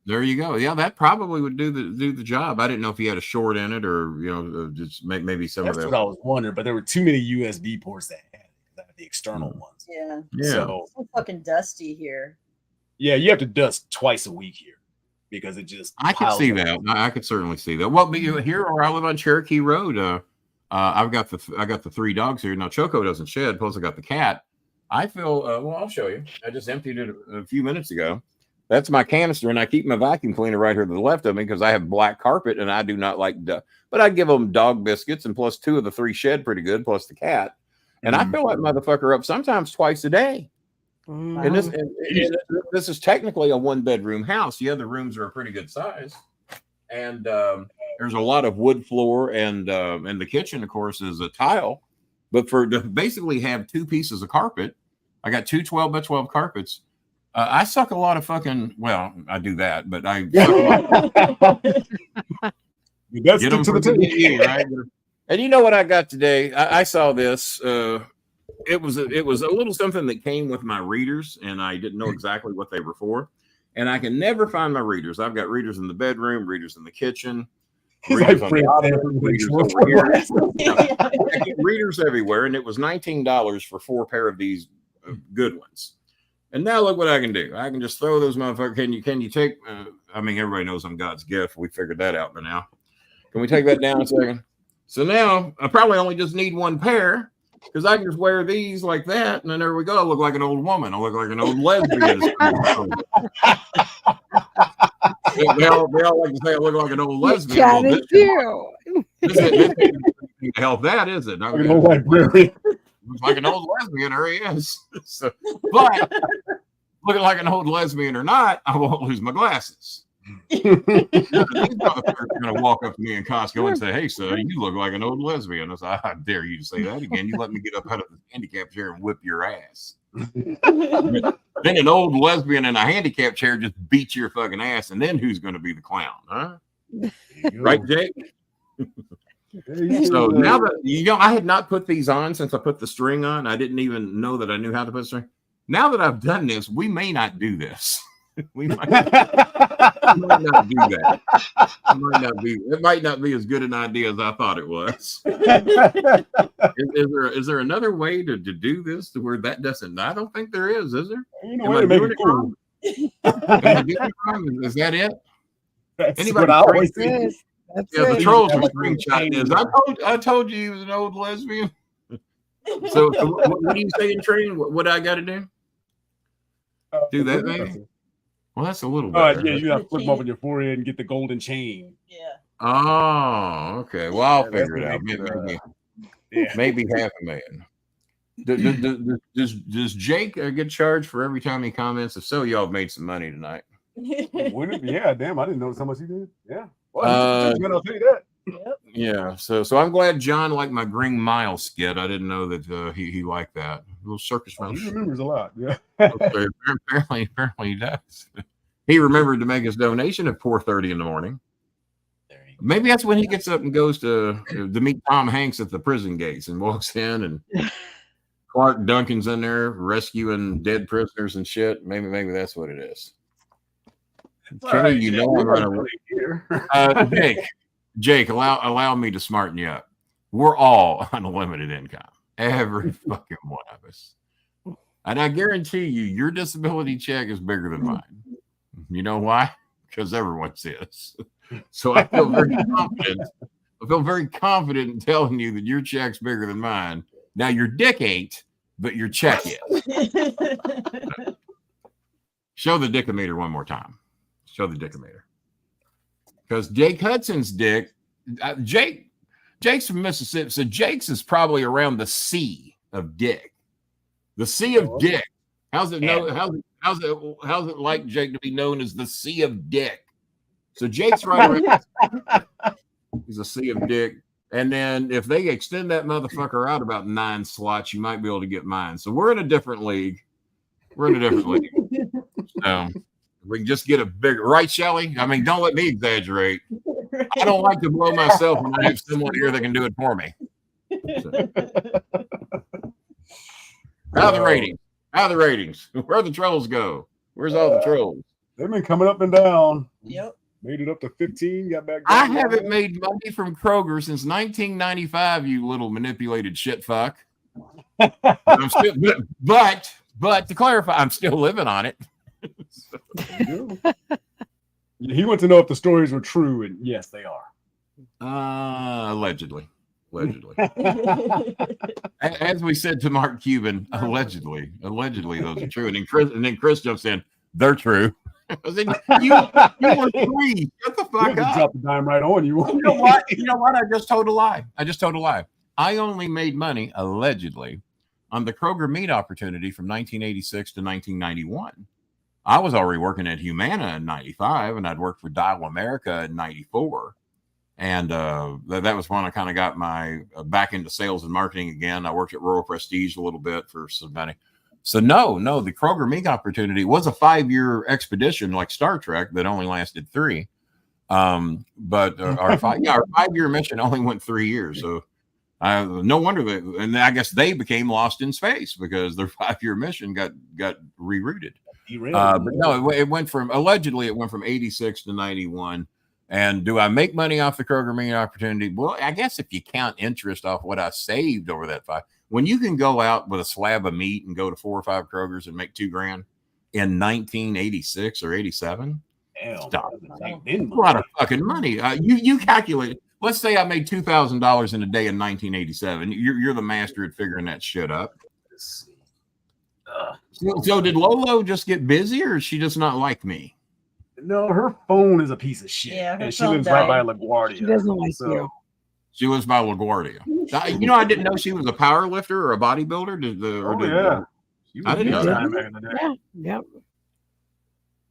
There you go. Yeah, that probably would do the job. I didn't know if he had a short in it or just maybe some
That's
of that.
what I was wondering, but there were too many USB ports that had the external ones.
Yeah.
So
it's so fucking dusty here.
Yeah, you have to dust twice a week here because it just.
I could see that. I could certainly see that. Well, but here where I live on Cherokee Road, I got the 3 dogs here. Now Choco doesn't shed, plus I got the cat. I feel well, I'll show you. I just emptied it a few minutes ago. That's my canister, and I keep my vacuum cleaner right here to the left of me because I have black carpet and I do not like dust. But I give them dog biscuits, and plus 2 of the 3 shed pretty good, plus the cat. And I fill that motherfucker up sometimes twice a day.
Wow.
And this is technically a 1-bedroom house. The other rooms are a pretty good size. And there's a lot of wood floor, and the kitchen, of course, is a tile. But to basically have 2 pieces of carpet, I got 2 12 by 12 carpets. I suck a lot of fucking. Well, I do that, but I
get them to the table,
right? And you know what I got today? I saw this. It was a little something that came with my readers, and I didn't know exactly what they were for. And I can never find my readers. I've got readers in the bedroom, readers in the kitchen, readers on the ottoman, readers over here. I get readers everywhere, and it was $19 for 4 pair of these good ones. And now look what I can do. I can just throw those motherfuckers. Can you take? I mean, everybody knows I'm God's gift. We figured that out by now. Can we take that down a second? So now I probably only just need 1 pair because I can just wear these like that, and then there we go. I look like an old woman. I look like an old lesbian. they all like to say I look like an old lesbian. Well, this ain't help that, is it? Not looks like an old lesbian, there he is. So, but looking like an old lesbian or not, I won't lose my glasses. These motherfuckers are going to walk up to me in Costco and say, "Hey, son, you look like an old lesbian." I said, "I dare you to say that again. You let me get up out of the handicap chair and whip your ass." Then an old lesbian in a handicap chair just beats your fucking ass, and then who's going to be the clown, huh? Right, Jake? So now that I had not put these on since I put the string on. I didn't even know that I knew how to put string. Now that I've done this, we may not do this. We might not do that. It might not be as good an idea as I thought it was. Is there another way to do this to where that doesn't? I don't think there is there? Am I doing it wrong? Is that it?
That's
anybody?
What I always say.
The trolls are screenshotting this. I told you he was an old lesbian. So what do you say in Trane? What I got to do? Do that, maybe? Well, that's a little better.
Yeah, you got to flip them up on your forehead and get the golden chain.
Yeah.
Oh, okay. Well, I'll figure it out. Maybe $500,000. Does Jake get charged for every time he comments? If so, y'all have made some money tonight.
Yeah, damn, I didn't notice how much he did. Yeah. Well, I'll tell you that.
Yep.
Yeah, so I'm glad John liked my Green Mile skit. I didn't know that he liked that. A little circus mouse.
He remembers a lot. Yeah.
Apparently he does. He remembered to make his donation at 4:30 in the morning. Maybe that's when he gets up and goes to meet Tom Hanks at the prison gates and walks in, and Clark Duncan's in there rescuing dead prisoners and shit. Maybe that's what it is. Kenny, you know I'm running here. Jake, allow me to smarten you up. We're all on unlimited income. Every fucking one of us. And I guarantee you, your disability check is bigger than mine. You know why? Because everyone's is. So I feel very confident. I feel very confident in telling you that your check's bigger than mine. Now your dick ain't, but your check is. Show the dickometer one more time. Show the dickometer. Because Jake Hudson's dick, Jake's from Mississippi, so Jake's is probably around the C of dick. The Sea of Dick. How's it like, Jake, to be known as the Sea of Dick? So Jake's right around. He's a Sea of Dick. And then if they extend that motherfucker out about 9 slots, you might be able to get mine. So we're in a different league. We can just get a bigger, right, Shelly? I mean, don't let me exaggerate. I don't like to blow myself when I have someone here that can do it for me. So. How are the ratings? Where the trolls go? Where's all the trolls?
They've been coming up and down.
Yep.
Made it up to 15. Got back down.
I haven't made money from Kroger since 1995. You little manipulated shit fuck. I'm still, but to clarify, I'm still living on it.
He wants to know if the stories were true, and yes, they are.
Allegedly. As we said to Mark Cuban, allegedly those are true. And then Chris jumps in, they're true. I said, you were free. Shut the fuck up.
Drop the dime right on you.
You know what? I just told a lie. I only made money, allegedly, on the Kroger meat opportunity from 1986 to 1991. I was already working at Humana in 95, and I'd worked for Dial America in 94. And that was when I kind of got my back into sales and marketing again. I worked at Royal Prestige a little bit for some money. So no, the Kroger meat opportunity was a 5-year expedition like Star Trek that only lasted 3. But our 5-year mission only went 3 years. So no wonder that, and I guess they became lost in space because their 5-year mission got rerouted. But no, it went from 86 to 91. And do I make money off the Kroger meat opportunity? Well, I guess if you count interest off what I saved over that 5, when you can go out with a slab of meat and go to 4 or 5 Krogers and make $2,000 in 1986 or 87, stop. A lot of fucking money. You calculate it. Let's say I made $2,000 in a day in 1987. You're the master at figuring that shit up. So did Lolo just get busy, or is she just not like me?
No, her phone is a piece of shit.
Yeah,
and she lives right by LaGuardia.
She doesn't like you.
She lives by LaGuardia. I didn't know she was a power lifter or a bodybuilder. I didn't know that.
Back in the day.
Yeah.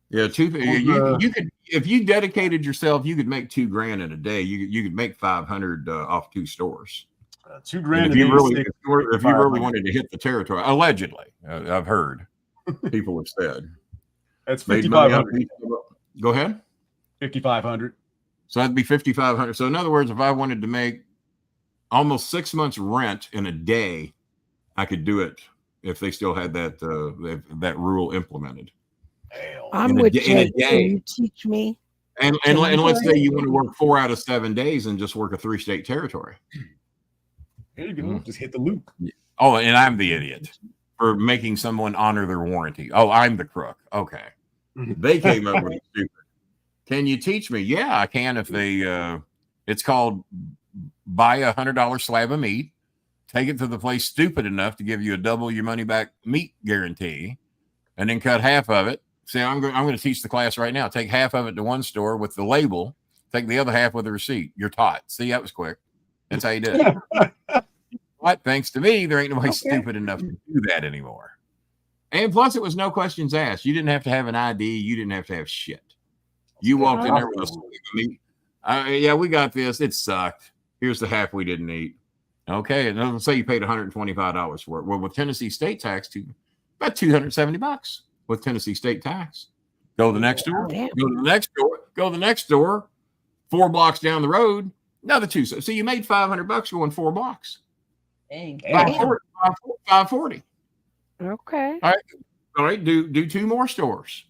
Yeah, you could, if you dedicated yourself, you could make $2,000 in a day. You could make 500 off 2 stores.
$2,000
if you really wanted to hit the territory, allegedly, I've heard people have said
that's 5,500.
Go ahead.
5,500.
So that'd be 5,500. So in other words, if I wanted to make almost 6 months rent in a day, I could do it if they still had that rule implemented.
I'm with Jake. Can you teach me?
And let's say you want to work 4 out of 7 days and just work a 3-state territory.
There you go. Just hit the loop.
Oh, and I'm the idiot for making someone honor their warranty. Oh, I'm the crook. Okay. They came up with it stupid. Can you teach me? Yeah, I can. If they, it's called buy a $100 slab of meat, take it to the place stupid enough to give you a double your money back meat guarantee, and then cut half of it. See, I'm going to teach the class right now. Take half of it to one store with the label. Take the other half with the receipt. You're taught. See, that was quick. That's how you did it. But thanks to me, there ain't nobody stupid enough to do that anymore. And plus, it was no questions asked. You didn't have to have an ID. You didn't have to have shit. You walked in there with a slab of meat. Yeah, we got this. It sucked. Here's the half we didn't eat. Okay, and let's say you paid $125 for it. Well, with Tennessee state tax, about $270 with Tennessee state tax. Go to the next door. Go to the next door. Go to the next door. 4 blocks down the road, another 2. So you made $500 going 4 blocks.
Dang.
540.
Okay.
All right. Do 2 more stores.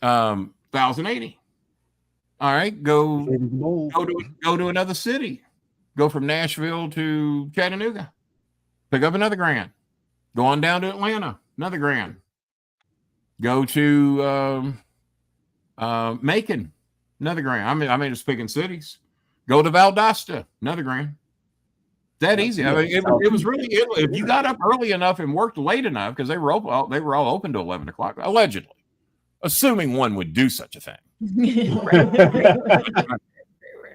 1,080. All right. Go to another city. Go from Nashville to Chattanooga. Pick up another $1,000. Go on down to Atlanta. Another $1,000. Go to Macon. Another $1,000. I mean, just picking cities. Go to Valdosta. Another $1,000. That easy. I mean, it was really, if you got up early enough and worked late enough, because they were all open to 11 o'clock, allegedly, assuming one would do such a thing.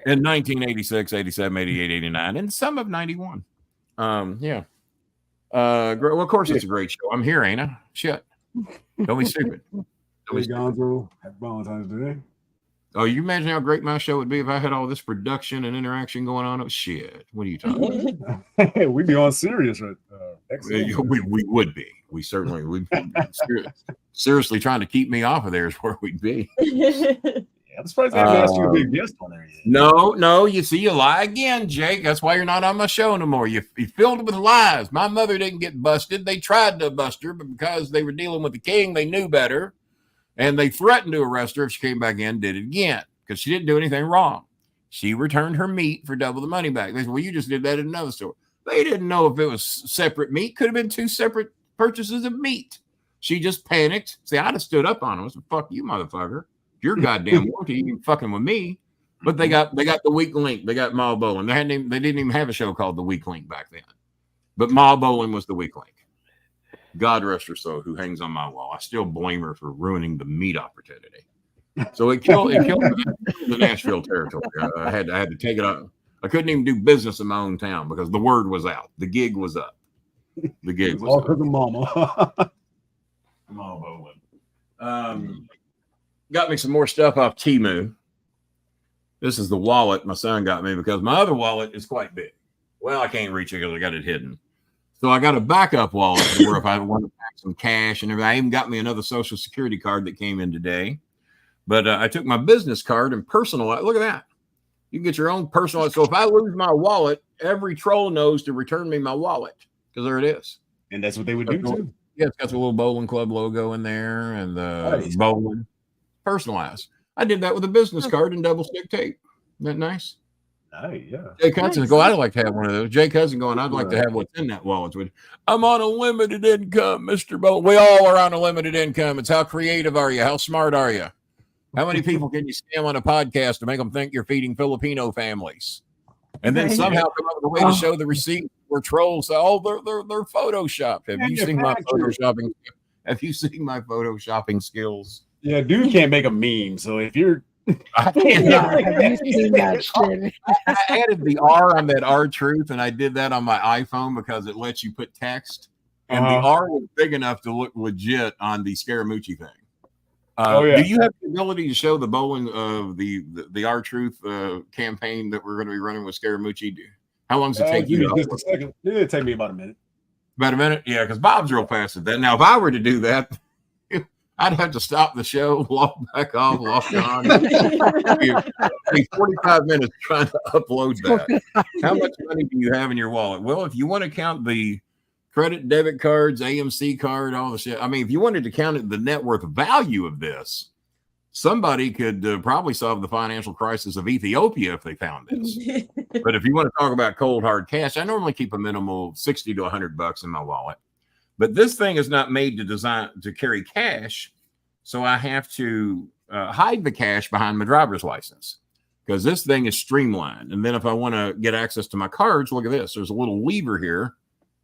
In 1986, 87, 88, 89, and some of 91. Yeah. Well, of course it's a great show. I'm here, ain't I? Shit. Don't be stupid.
Don't be gone through Valentine's Day.
Oh, you imagine how great my show would be if I had all this production and interaction going on? Oh, shit. What are you talking
about? We'd be on serious, right?
We would be. We certainly would be. Seriously trying to keep me off of there is where we'd be.
I'm surprised they haven't asked you to be a guest on there yet.
No. You see, you lie again, Jake. That's why you're not on my show no more. You filled it with lies. My mother didn't get busted. They tried to bust her, but because they were dealing with the king, they knew better. And they threatened to arrest her if she came back in and did it again because she didn't do anything wrong. She returned her meat for double the money back. They said, well, you just did that at another store. They didn't know if it was separate meat. Could have been 2 separate purchases of meat. She just panicked. See, I'd have stood up on them. I said, fuck you, motherfucker. Your goddamn warranty. You ain't fucking with me. But they got the weak link. They got Ma Bolin. They didn't even have a show called The Weak Link back then. But Ma Bolin was the weak link. God rest her soul, who hangs on my wall. I still blame her for ruining the meat opportunity. So it killed the Nashville territory. I had to take it out. I couldn't even do business in my own town because the word was out. The gig was up. The gig was
all
up.
because of Mama.
Ma Bolin. Got me some more stuff off Temu. This is the wallet my son got me because my other wallet is quite big. Well, I can't reach it because I got it hidden. So I got a backup wallet where if I want to pack some cash and everything, I even got me another Social Security card that came in today. But I took my business card and personalized. Look at that. You can get your own personal. So if I lose my wallet, every troll knows to return me my wallet because there it is.
And that's what they would do too.
Yeah, it's got the little bowling club logo in there and the bowling personalized. I did that with a business card and double stick tape. Isn't that nice?
Yeah.
Jay Cousin go, I'd like to have one of those. Jay Cousin going, I'd like to have what's in that wallet. I'm on a limited income, Mr. Bowl. We all are on a limited income. It's how creative are you? How smart are you? How many people can you scam on a podcast to make them think you're feeding Filipino families? And then somehow come up with a way to show the receipt where trolls say, oh, they're photoshopped. Have you seen my photoshopping? Have you seen my photoshopping skills?
Yeah, dude can't make a meme. So if you're
I added the R on that R truth, and I did that on my iPhone because it lets you put text, and the R was big enough to look legit on the Scaramucci thing. Do you have the ability to show the bowling of the R truth campaign that we're going to be running with Scaramucci? How long does it take you?
Just a second. It'll take me about a minute.
About a minute? Yeah, because Bob's real fast at that. Now, if I were to do that, I'd have to stop the show, log back off, log on. 45 minutes trying to upload that. How much money do you have in your wallet? Well, if you want to count the credit, debit cards, AMC card, all the shit. I mean, if you wanted to count it, the net worth value of this, somebody could probably solve the financial crisis of Ethiopia if they found this. But if you want to talk about cold hard cash, I normally keep a minimal $60 to $100 in my wallet. But this thing is not made to carry cash, so I have to hide the cash behind my driver's license because this thing is streamlined. And then if I want to get access to my cards, look at this. There's a little lever here,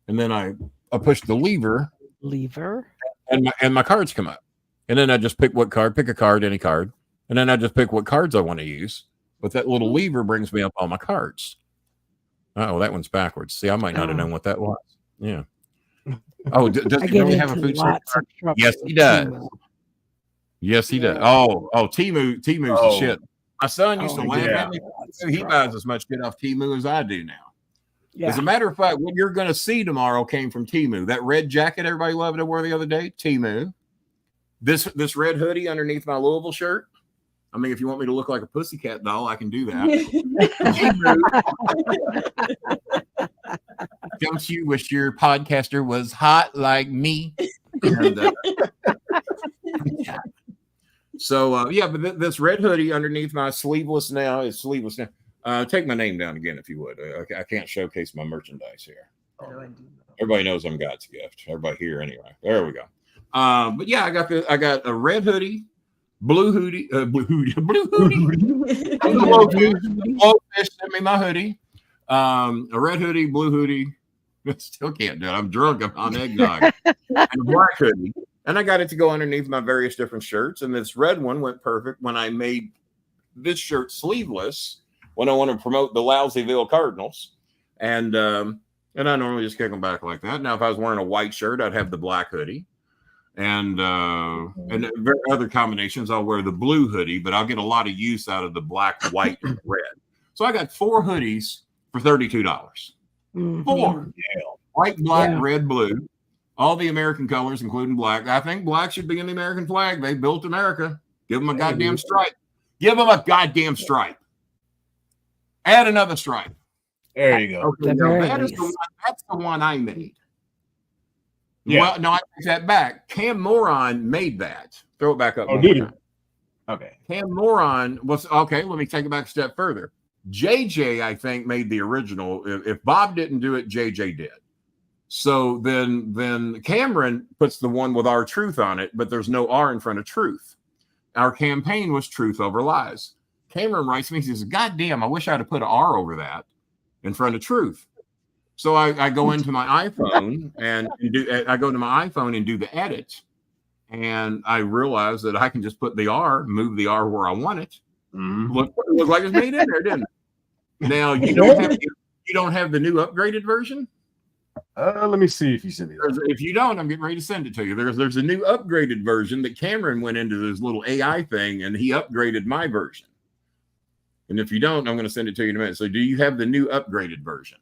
and then I push the lever, and my cards come up. And then I just pick a card, any card, and then I just pick what cards I want to use. But that little lever brings me up all my cards. Oh, that one's backwards. See, I might not have known what that was. Yeah. Oh, does he really have a food card? Yes, he does. Yes, he does. Oh, Temu's the shit. My son used to laugh at me. He buys as much shit off Temu as I do now. Yeah. As a matter of fact, what you're going to see tomorrow came from Temu. That red jacket everybody loved to wear the other day, Temu. This red hoodie underneath my Louisville shirt. I mean, if you want me to look like a pussycat doll, I can do that. Don't you wish your podcaster was hot like me? And, but this red hoodie underneath my sleeveless now is sleeveless now. Take my name down again if you would. I can't showcase my merchandise here. Everybody knows I'm God's gift. Everybody here anyway. There we go. But yeah, I got a red hoodie, blue hoodie. Blue fish sent me my hoodie. A red hoodie, blue hoodie. Still can't do it. I'm drunk. I'm on eggnog. And a black hoodie. And I got it to go underneath my various different shirts. And this red one went perfect when I made this shirt sleeveless when I want to promote the Lousyville Cardinals. And And I normally just kick them back like that. Now, if I was wearing a white shirt, I'd have the black hoodie. And other combinations, I'll wear the blue hoodie, but I'll get a lot of use out of the black, white, and red. So I got 4 hoodies for $32. 4.
Yeah.
White, black, red, blue. All the American colors, including black. I think black should be in the American flag. They built America. Give them a goddamn stripe. Give them a goddamn stripe. Add another stripe.
There you go.
Okay, that's the one I made.
Yeah.
Well, no, I take that back. Cam Moron made that. Throw it back up.
Oh, did he? Okay.
Cam Moron was okay. Let me take it back a step further. JJ, I think, made the original. If Bob didn't do it, JJ did. So then Cameron puts the one with our truth on it, but there's no R in front of truth. Our campaign was truth over lies. Cameron writes me, he says, God damn, I wish I'd have put an R over that in front of truth. So I go into my iPhone and do the edit, and I realize that I can just put the R, move the R where I want it.
Mm-hmm.
Look like it's made in there, didn't it? Now you don't have the new upgraded version.
Let me see if you send me that.
If you don't, I'm getting ready to send it to you. There's a new upgraded version that Cameron went into this little AI thing, and he upgraded my version. And if you don't, I'm going to send it to you in a minute. So do you have the new upgraded version?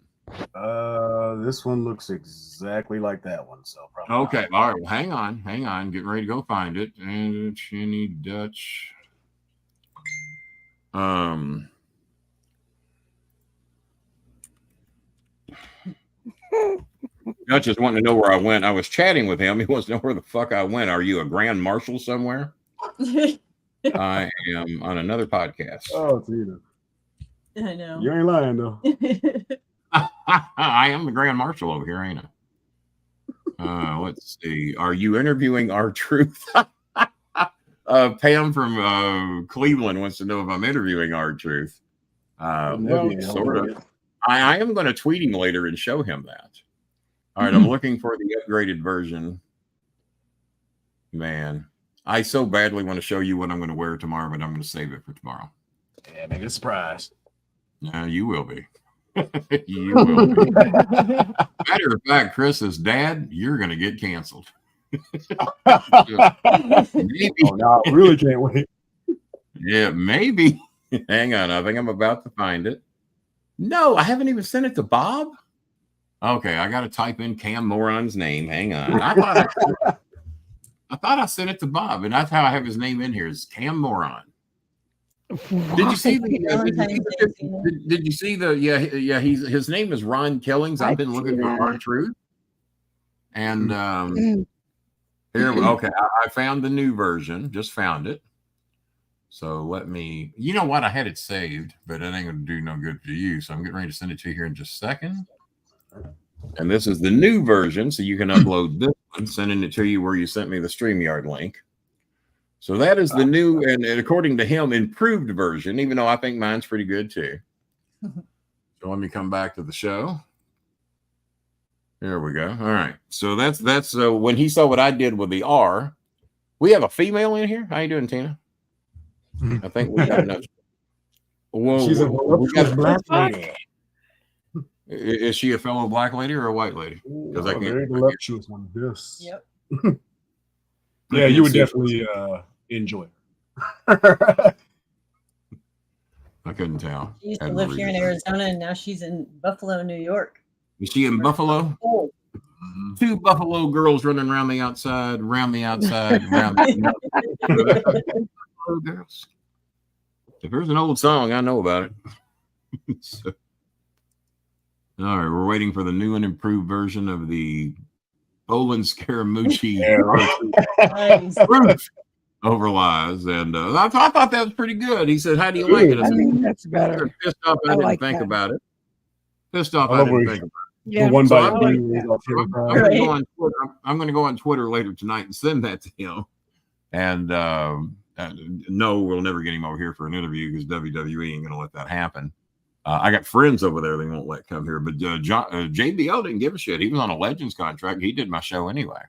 This one looks exactly like that one. So probably
okay.
not.
All right. Well, hang on. Getting ready to go find it. And Chinny Dutch. Dutch just wanting to know where I went. I was chatting with him. He wants to know where the fuck I went. Are you a grand marshal somewhere? I am on another podcast.
Oh, Tina.
I know.
You ain't lying though.
I am the grand marshal over here, ain't I? Let's see. Are you interviewing our truth? Pam from Cleveland wants to know if I'm interviewing our truth. Well, sort of. I am going to tweet him later and show him that. All right, I'm looking for the upgraded version. Man, I so badly want to show you what I'm going to wear tomorrow, but I'm going to save it for tomorrow.
Yeah, make it a surprise.
No, you will be. You will be. Matter of fact, Chris's dad, you're going to get canceled. Maybe.
Oh, no, I really can't wait.
Yeah, maybe. Hang on. I think I'm about to find it. No, I haven't even sent it to Bob. Okay, I got to type in Cam Moron's name. Hang on. I thought I sent it to Bob, and that's how I have his name in here is Cam Moron. Did you see the? Did you see the? Yeah. His name is Ron Killings. I've been looking for our truth, and here. Okay, I found the new version. Just found it. So let me. You know what? I had it saved, but it ain't gonna do no good for you. So I'm getting ready to send it to you here in just a second. And this is the new version, so you can upload this one. Sending it to you where you sent me the StreamYard link. So that is the new and according to him, improved version, even though I think mine's pretty good too. So let me come back to the show. There we go. All right. So that's when he saw what I did with the R. We have a female in here. How you doing, Tina? I think we have enough. Whoa,
she's a black lady.
Is she a fellow black lady or a white lady? Because I can't.
Very voluptuous one. Yes.
Yep.
Yeah, you would definitely enjoy it.
I couldn't tell.
She used to live here in Arizona, and now she's in Buffalo, New York.
Is she in Buffalo?
Oh.
2 Buffalo girls running around the outside, around the outside, around the outside. Girls. If there's an old song, I know about it. So, all right, we're waiting for the new and improved version of the Olin Scaramucci over lies, and I thought that was pretty good. He said, "How do you like it?" I said,
that's better.
Pissed off, I didn't think about it. Pissed off, I didn't think about it.
Yeah,
the one
So
by
I'm
the
going to go on Twitter later tonight and send that to him. And no, we'll never get him over here for an interview because WWE ain't going to let that happen. I got friends over there they won't let come here, but JBL didn't give a shit. He was on a Legends contract. He did my show anyway.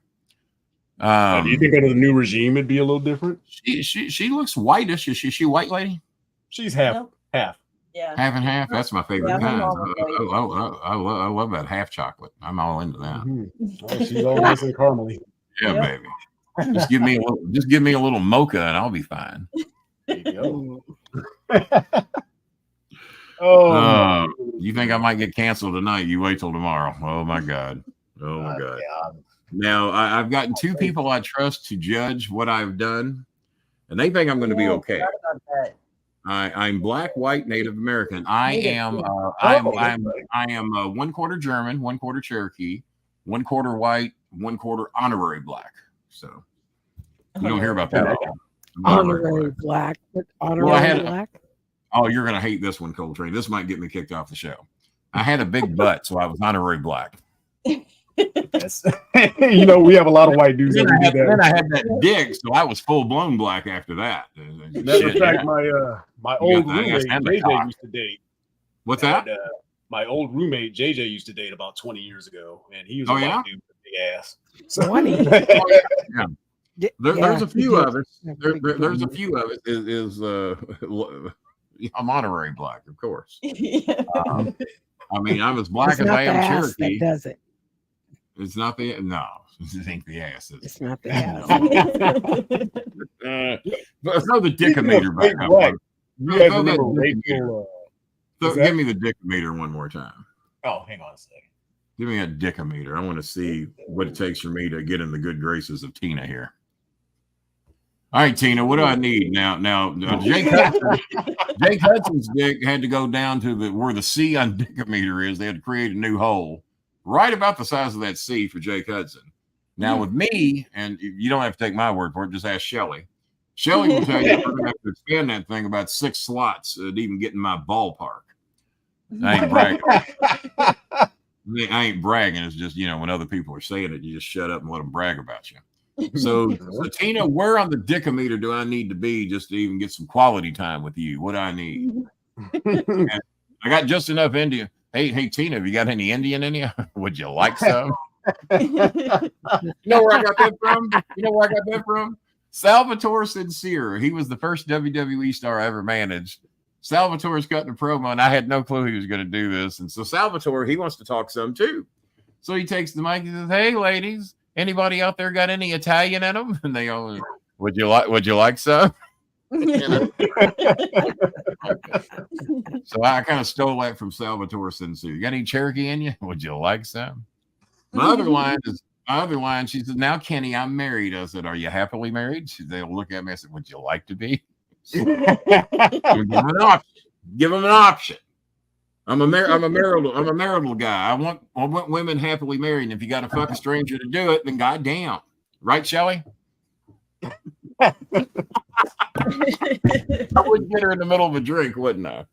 Do you think under the new regime it'd be a little different?
She looks whitish. Is she white lady?
She's half.
Yeah.
Half and half. That's my favorite
Yeah, my
kind.
mom would
I love that half chocolate. I'm all into that.
Oh, she's always in caramely.
Yeah,
Yeah.
baby. Just give me a little mocha and I'll be fine.
There you go.
You think I might get canceled tonight? You wait till tomorrow. Oh my God. Oh my God. Now I've gotten two people I trust to judge what I've done, and they think I'm going to be okay. I'm black, white, Native American. I am 1/4 German, 1/4 Cherokee, 1/4 white, 1/4 honorary black. So you don't hear about that at all.
Honorary black. Honorary black.
Oh, you're going to hate this one, Coltrane. This might get me kicked off the show. I had a big butt, so I was honorary black.
Yes. You know, we have a lot of white dudes.
Then I had that dick, so I was full blown black after that.
Matter of fact, my old roommate JJ used to date.
What's that?
My old roommate JJ used to date about 20 years ago, and he was a white dude with a big ass.
So 20.
There's a few of us. There's a few of it. I'm honorary black, of course. I mean, I'm as black as I am Cherokee.
That does it.
It's not the it ain't the ass.
It's not the ass.
But throw the dickometer back up.
You guys remember Rachel?
Give me the dickometer one more time.
Oh, hang on a second.
Give me a dickometer. I want to see what it takes for me to get in the good graces of Tina here. All right, Tina, what do I need now? Jake Hudson's dick had to go down to where the C on dickometer is. They had to create a new hole right about the size of that C for Jake Hudson. Now with me, and you don't have to take my word for it, just ask Shelly. Shelly will tell you we're gonna have to expand that thing about 6 slots to even get in my ballpark. I ain't bragging. I ain't bragging. It's just, when other people are saying it, you just shut up and let them brag about you. So Tina, where on the dickometer do I need to be just to even get some quality time with you? What do I need? I got just enough Indian. Hey, Tina, have you got any Indian in you? Would you like some? You know where I got that from? Salvatore Sincere. He was the first WWE star I ever managed. Salvatore's cutting a promo, and I had no clue he was going to do this. And so Salvatore, he wants to talk some too. So he takes the mic and says, "Hey, ladies, anybody out there got any Italian in them?" And they all, would you like some? So I kind of stole that from Salvatore Sincere. You got any Cherokee in you? Would you like some? My other line, she says, "Now, Kenny, I'm married." I said, "Are you happily married?" They'll look at me. I said, "Would you like to be?" Give them an option. I'm a marital guy. I want women happily married. And if you got to fuck a stranger to do it, then goddamn, right, Shelly? I would get her in the middle of a drink, wouldn't I?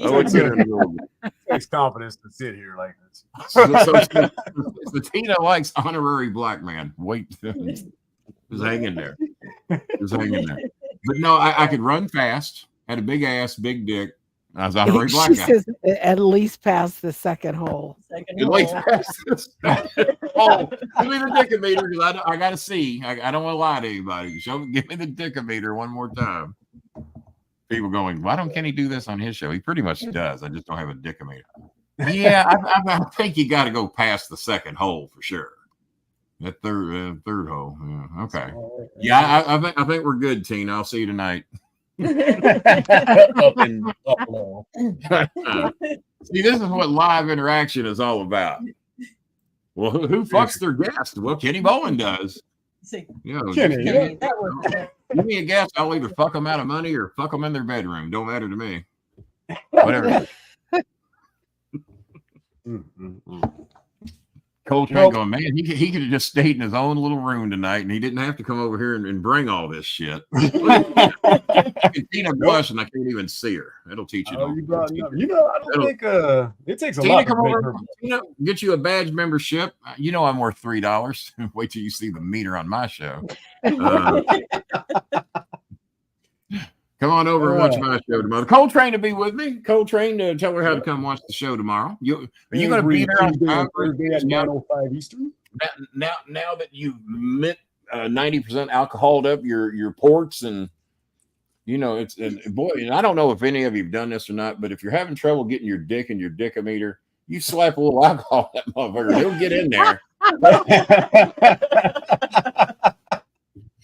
I would get her in the middle of it.
Takes confidence to sit here like this.
So Tina likes honorary black man. Wait, just hang in there. But no, I could run fast. Had a big ass, big dick. I was honorary black guy.
Says at least past the second hole.
At least past this. Oh, give me the dickometer because I got to see. I don't want to lie to anybody. Give me the dickometer one more time. People going, why don't Kenny do this on his show? He pretty much does. I just don't have a dickometer. Yeah, I think you got to go past the second hole for sure. That third hole. Yeah, okay. Yeah, I think we're good, Tina. I'll see you tonight.
Up low.
See, this is what live interaction is all about. Well, who fucks their guest? Well, Kenny Bowen does.
Kenny,
give me a guess. I'll either fuck them out of money or fuck them in their bedroom. Don't matter to me. Whatever. Coltrane going, man, he could have just stayed in his own little room tonight and he didn't have to come over here and bring all this shit. Tina blush and I can't even see her. That'll teach you.
I don't think it takes a lot to make her.
Tina, get you a badge membership. I'm worth $3. Wait till you see the meter on my show. Come on over and watch my show tomorrow. Coltrane to be with me. Coltrane to tell her how to come watch the show tomorrow. Are you going to be there on time?
Thursday at 9:05 Eastern?
Now that you've 90% alcoholed up your ports and You know, it's and boy, and I don't know if any of you've done this or not, but if you're having trouble getting your dick in your dickometer, you slap a little alcohol in that motherfucker, he'll get in there.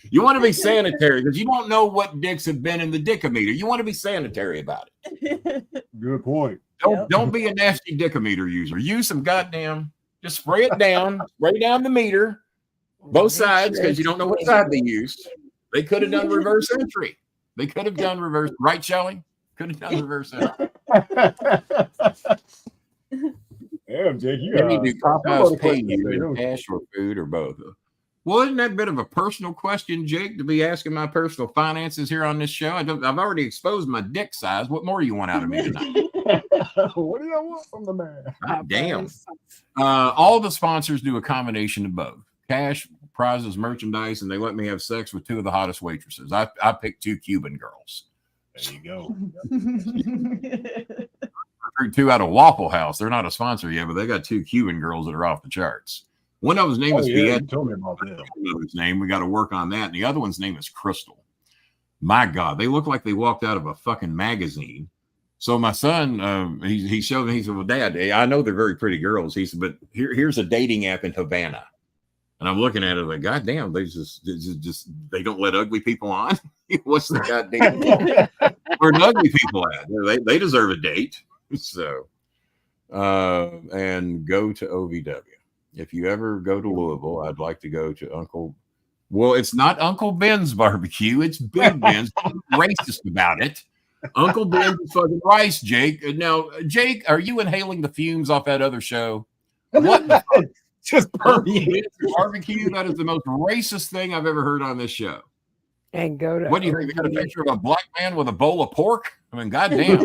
You want to be sanitary because you don't know what dicks have been in the dickometer. You want to be sanitary about it.
Good point.
Don't be a nasty dickometer user. Use some goddamn, just spray it down, spray down the meter, both sides, because you don't know what side they used. They could have done reverse entry. They could have done reverse, right, Shelly? Could have done reverse entry.
Damn, Jake, you
do Popeyes pay you in cash or food or both? Well, isn't that a bit of a personal question, Jake, to be asking my personal finances here on this show? I've already exposed my dick size. What more do you want out of me tonight?
What do you want from the man?
God damn. All the sponsors do a combination of both. Cash, prizes, merchandise, and they let me have sex with two of the hottest waitresses. I picked 2 Cuban girls.
There you go.
Two out of Waffle House. They're not a sponsor yet, but they got 2 Cuban girls that are off the charts. One of them's name is
You told me about that.
His name. We got to work on that. And the other one's name is Crystal. My God, they look like they walked out of a fucking magazine. So my son, he showed me. He said, "Well, Dad, I know they're very pretty girls." He said, "But here's a dating app in Havana." And I'm looking at it like, God damn, they they don't let ugly people on. What's the goddamn? Where the ugly people at? They deserve a date. So, and go to OVW. If you ever go to Louisville, I'd like to go to Uncle. Well, it's not Uncle Ben's barbecue. It's Big Ben's. Racist about it. Uncle Ben's is fucking rice, Jake. Now, Jake, are you inhaling the fumes off that other show? What the fuck?
Just
barbecue. That is the most racist thing I've ever heard on this show.
And go to.
What do you think? They got a picture of a black man with a bowl of pork? I mean, goddamn.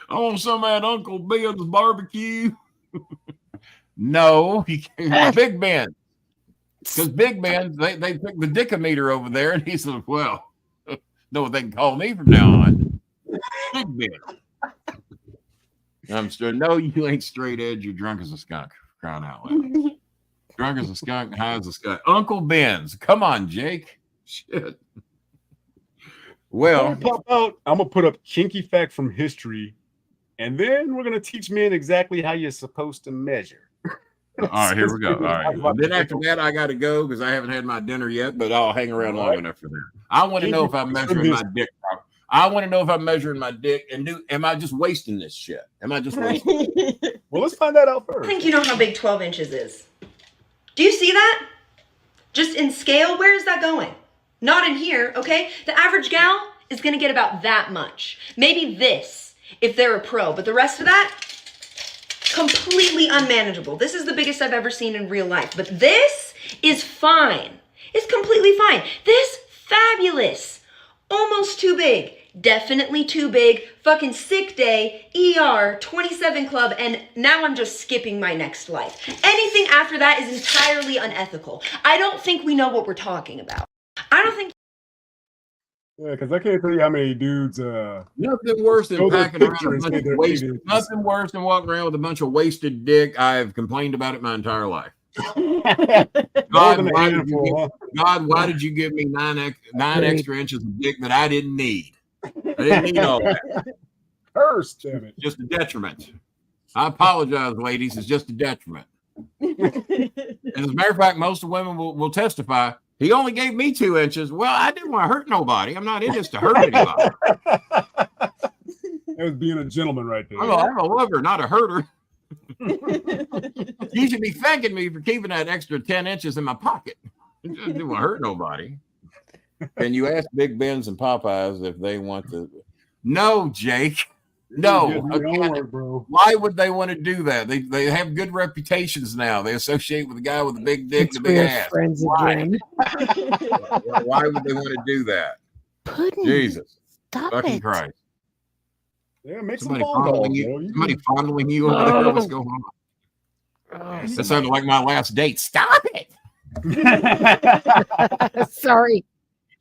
I want some of that Uncle Ben's barbecue. No, he can't. Big Ben. Because Big Ben, they took the dickometer over there, and he said, well, know what they can call me from now on. Big Ben. I'm straight. No, you ain't straight edge. You're drunk as a skunk. Crying out loud. Drunk as a skunk, high as a skunk. Uncle Ben's. Come on, Jake. Shit. Well,
I'm gonna put up kinky fact from history, and then we're gonna teach men exactly how you're supposed to measure.
All right, here we go. All right. And then after that, I got to go because I haven't had my dinner yet, but I'll hang around long enough for that. I want to know if I'm measuring my dick. I want to know if I'm measuring my dick and am I just wasting this shit? Am I just wasting it?
Well, let's find that out first.
I think you know how big 12 inches is. Do you see that? Just in scale, where is that going? Not in here, okay? The average gal is going to get about that much. Maybe this, if they're a pro, but the rest of that, completely unmanageable. This is the biggest I've ever seen in real life, but this is fine. It's completely fine. This, fabulous. Almost too big. Definitely too big. Fucking sick day, ER, 27 club, and now I'm just skipping my next life. Anything after that is entirely unethical. I don't think we know what we're talking about. I don't think.
Yeah, because I can't tell you how many dudes.
Nothing worse than packing around a bunch of wasted. Nothing worse than walking around with a bunch of wasted dick. I've complained about it my entire life. God, why did you give me nine extra inches of dick that I didn't need? I didn't need all that.
Curse, damn it.
Just a detriment. I apologize, ladies. It's just a detriment. And as a matter of fact, most of the women will testify. He only gave me 2 inches. Well, I didn't want to hurt nobody. I'm not in this to hurt anybody.
That was being a gentleman right there.
I'm a lover, not a herder. You should be thanking me for keeping that extra 10 inches in my pocket. I didn't want to hurt nobody. Can you ask Big Ben's and Popeyes if they want to? No, Jake. No. Why would they want to do that? They have good reputations now. They associate with the guy with the big dick and the big ass. Why? Why would they want to do that? Jesus. Fucking Christ.
Yeah, make
somebody fondling you. Somebody fondling you over there. What's going on? That sounded like my last date. Stop it.
Sorry.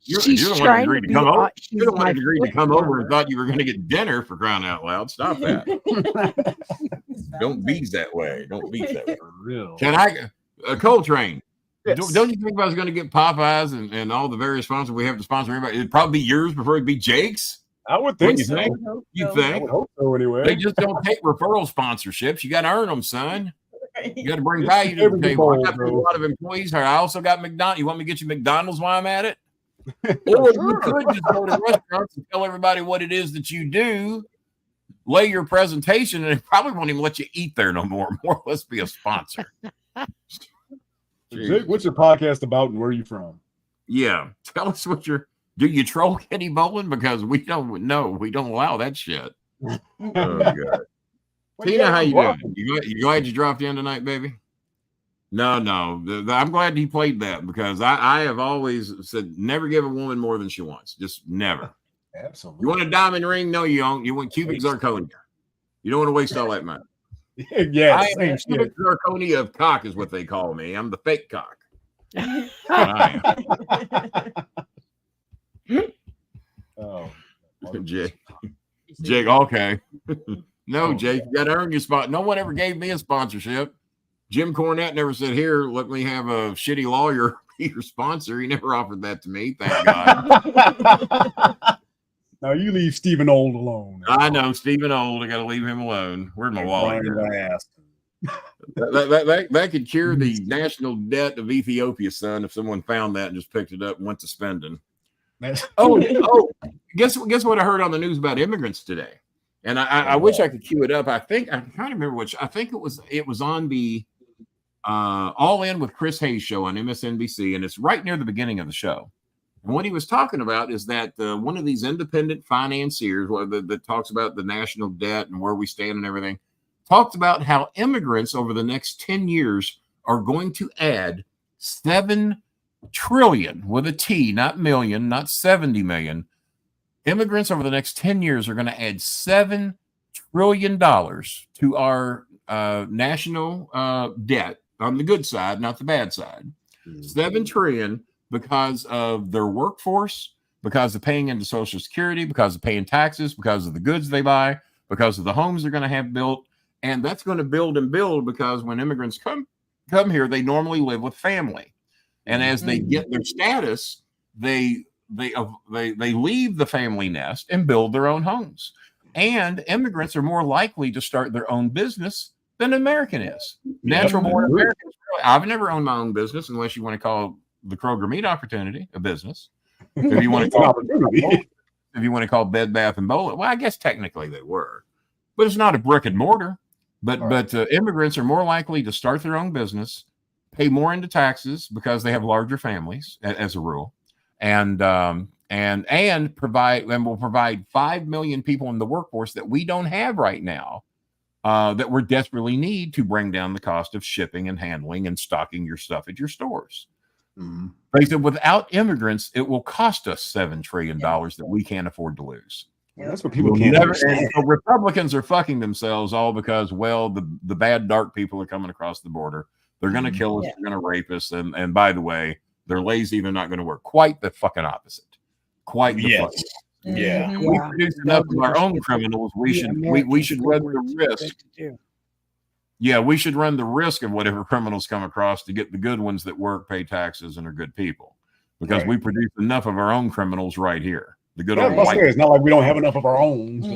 You're the one who agreed to come over. You're the one who agreed to come over and thought you were going to get dinner for crying out loud. Stop that. Don't be that way. Don't be that way.
For real.
Can I, Coltrane,
Yes.
Don't you think I was going to get Popeyes and all the various sponsors we have to sponsor everybody? It'd probably be yours before it'd be Jake's.
I would
What
think
do you
so.
think? You
I
think?
would hope so anyway.
They just don't take referral sponsorships. You got to earn them, son. You got to bring value to the
Every
table. I
bowl,
got a
bro.
lot of employees here. I also got McDonald's. You want me to get you McDonald's while I'm at it? Or you could just go to restaurants and tell everybody what it is that you do, lay your presentation, and they probably won't even let you eat there no more. More or less be a sponsor.
Jake, what's your podcast about and where are you from?
Yeah. Tell us what do you troll Kenny Bowling? Because we don't know. We don't allow that shit. Oh, God. Tina, how you doing? You glad you dropped in tonight, baby? No. I'm glad he played that because I have always said never give a woman more than she wants. Just never.
Absolutely.
You want a diamond ring? No, you don't. You want cubic zirconia. You don't want to waste all that money.
Yeah,
I am cubic zirconia of cock is what they call me. I'm the fake cock.
Oh,
Jake, okay. No, Jake, you got to earn your spot. No one ever gave me a sponsorship. Jim Cornette never said, "Here, let me have a shitty lawyer be your sponsor." He never offered that to me. Thank God.
Now you leave Stephen Old alone.
I know Stephen Old. I got to leave him alone. Where's my wallet? That could cure the national debt of Ethiopia, son. If someone found that and just picked it up and went to spending. Oh! Guess what I heard on the news about immigrants today, and I wish I could cue it up. I can't remember which. I think it was on the All In with Chris Hayes show on MSNBC, and it's right near the beginning of the show. And what he was talking about is that one of these independent financiers that talks about the national debt and where we stand and everything, talked about how immigrants over the next 10 years are going to add 7 trillion with a T, not million, not 70 million. Immigrants over the next 10 years are going to add $7 trillion to our national debt on the good side, not the bad side. 7 trillion because of their workforce, because of paying into Social Security, because of paying taxes, because of the goods they buy, because of the homes they're going to have built. And that's going to build and build because when immigrants come here, they normally live with family. And as they get their status, they leave the family nest and build their own homes. And immigrants are more likely to start their own business than an American is. Natural born Americans. I've never owned my own business unless you want to call the Kroger Meat Opportunity a business. If you want to call Bed Bath and Bowling, well, I guess technically they were, but it's not a brick and mortar. But immigrants are more likely to start their own business, pay more into taxes because they have larger families as a rule, and will provide 5 million people in the workforce that we don't have right now, that we desperately need to bring down the cost of shipping and handling and stocking your stuff at your stores. They said without immigrants, it will cost us $7 trillion that we can't afford to lose.
Well, that's what people can't understand.
So Republicans are fucking themselves all because, well, the bad dark people are coming across the border. They're going to kill us. They're going to rape us. And by the way, they're lazy. They're not going to work. Quite the fucking opposite. Quite the fucking opposite.
Yeah.
We produce enough of our own criminals. We should run the risk. Yeah, we should run the risk of whatever criminals come across to get the good ones that work, pay taxes, and are good people. Because we produce enough of our own criminals right here. The good old white.
It's not like we don't have enough of our own. So.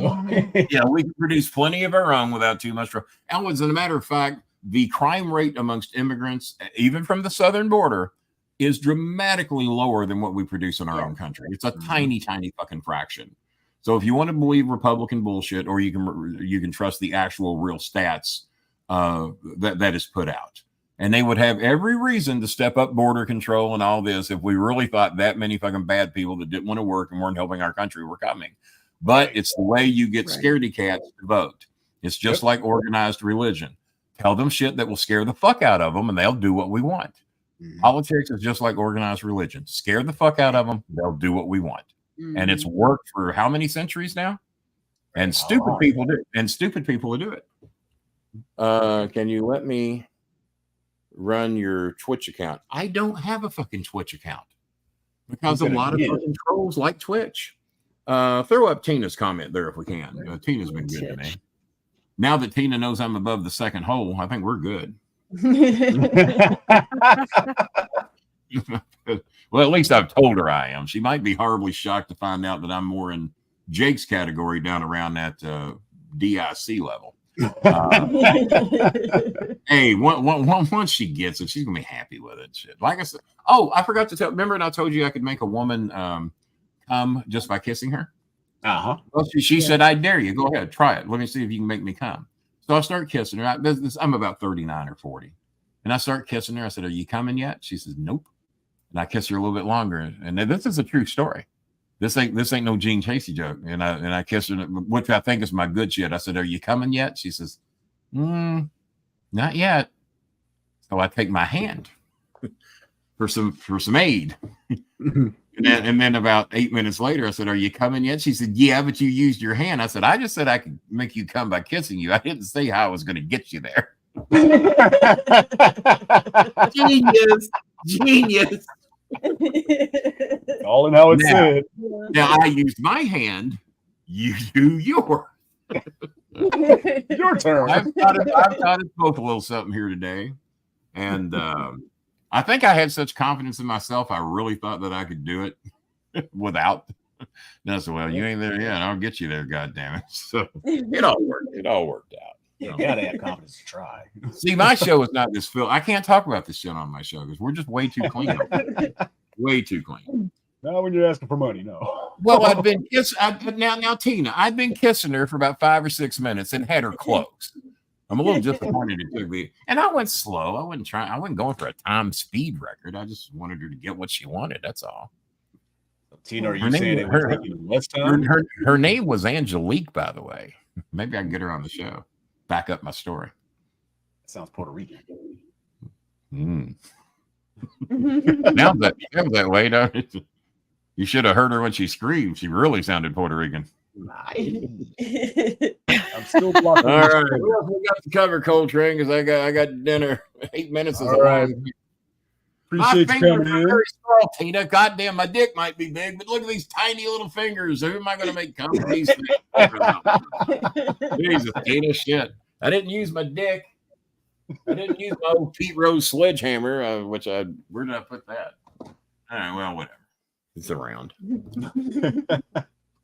Yeah, we can produce plenty of our own without too much trouble. And as a matter of fact, the crime rate amongst immigrants, even from the southern border, is dramatically lower than what we produce in our own country. It's a tiny, tiny fucking fraction. So if you want to believe Republican bullshit, or you can trust the actual real stats that is put out. And they would have every reason to step up border control and all this if we really thought that many fucking bad people that didn't want to work and weren't helping our country were coming. But it's the way you get scaredy cats to vote. It's just like organized religion. Tell them shit that will scare the fuck out of them and they'll do what we want. Politics is just like organized religion. Scare the fuck out of them, they'll do what we want. And it's worked for how many centuries now? And stupid people do. And stupid people do it. Can you let me run your Twitch account? I don't have a fucking Twitch account because a lot of fucking trolls like Twitch. Throw up Tina's comment there if we can. Tina's been good to me. Now that Tina knows I'm above the second hole, I think we're good. Well, at least I've told her I am. She might be horribly shocked to find out that I'm more in Jake's category down around that DIC level. Hey, once she gets it, she's gonna be happy with it. Shit. Like I said, I forgot to tell. Remember, and I told you I could make a woman come just by kissing her. Well, she said, "I dare you. Go ahead, try it. Let me see if you can make me come." So I start kissing her. I'm about 39 or 40, and I start kissing her. I said, "Are you coming yet?" She says, "Nope." And I kiss her a little bit longer. And this is a true story. This ain't no Gene Chasey joke. And I kissed her, which I think is my good shit. I said, "Are you coming yet?" She says, "Not yet." So I take my hand for some aid. And then about 8 minutes later, I said, "Are you coming yet?" She said, "Yeah, but you used your hand." I said, "I just said I could make you come by kissing you. I didn't say how I was going to get you there." Genius.
All in how it's said.
Now I used my hand. You do yours.
Your turn.
I've taught us both a little something here today, and I think I had such confidence in myself. I really thought that I could do it without. And I said, "Well, you ain't there yet. I'll get you there. God damn it!" So it all worked. It all worked out.
You gotta have confidence to try.
See, my show is not this film. I can't talk about this shit on my show because we're just way too clean. Way too clean.
Not when you're asking for money, no.
Well, I've been kissing now, Tina. I've been kissing her for about 5 or 6 minutes and had her close. I'm a little disappointed it took me. And I went slow. I wasn't going for a time speed record. I just wanted her to get what she wanted. That's all.
Tina, are you saying it was taking less time?
Her name was Angelique, by the way. Maybe I can get her on the show. Back up my story.
That sounds Puerto Rican.
Now that way, don't it? You should have heard her when she screamed. She really sounded Puerto Rican.
I'm still blocking.
All right, we got to cover Coltrane because I got dinner. 8 minutes is
all right. Appreciate you coming in.
Very small, Tina. Goddamn, my dick might be big, but look at these tiny little fingers. Who am I going to make come from these things? Jesus, Tina, shit. I didn't use my dick. I didn't use my old Pete Rose sledgehammer, where did I put that? All right, well, whatever. It's around. All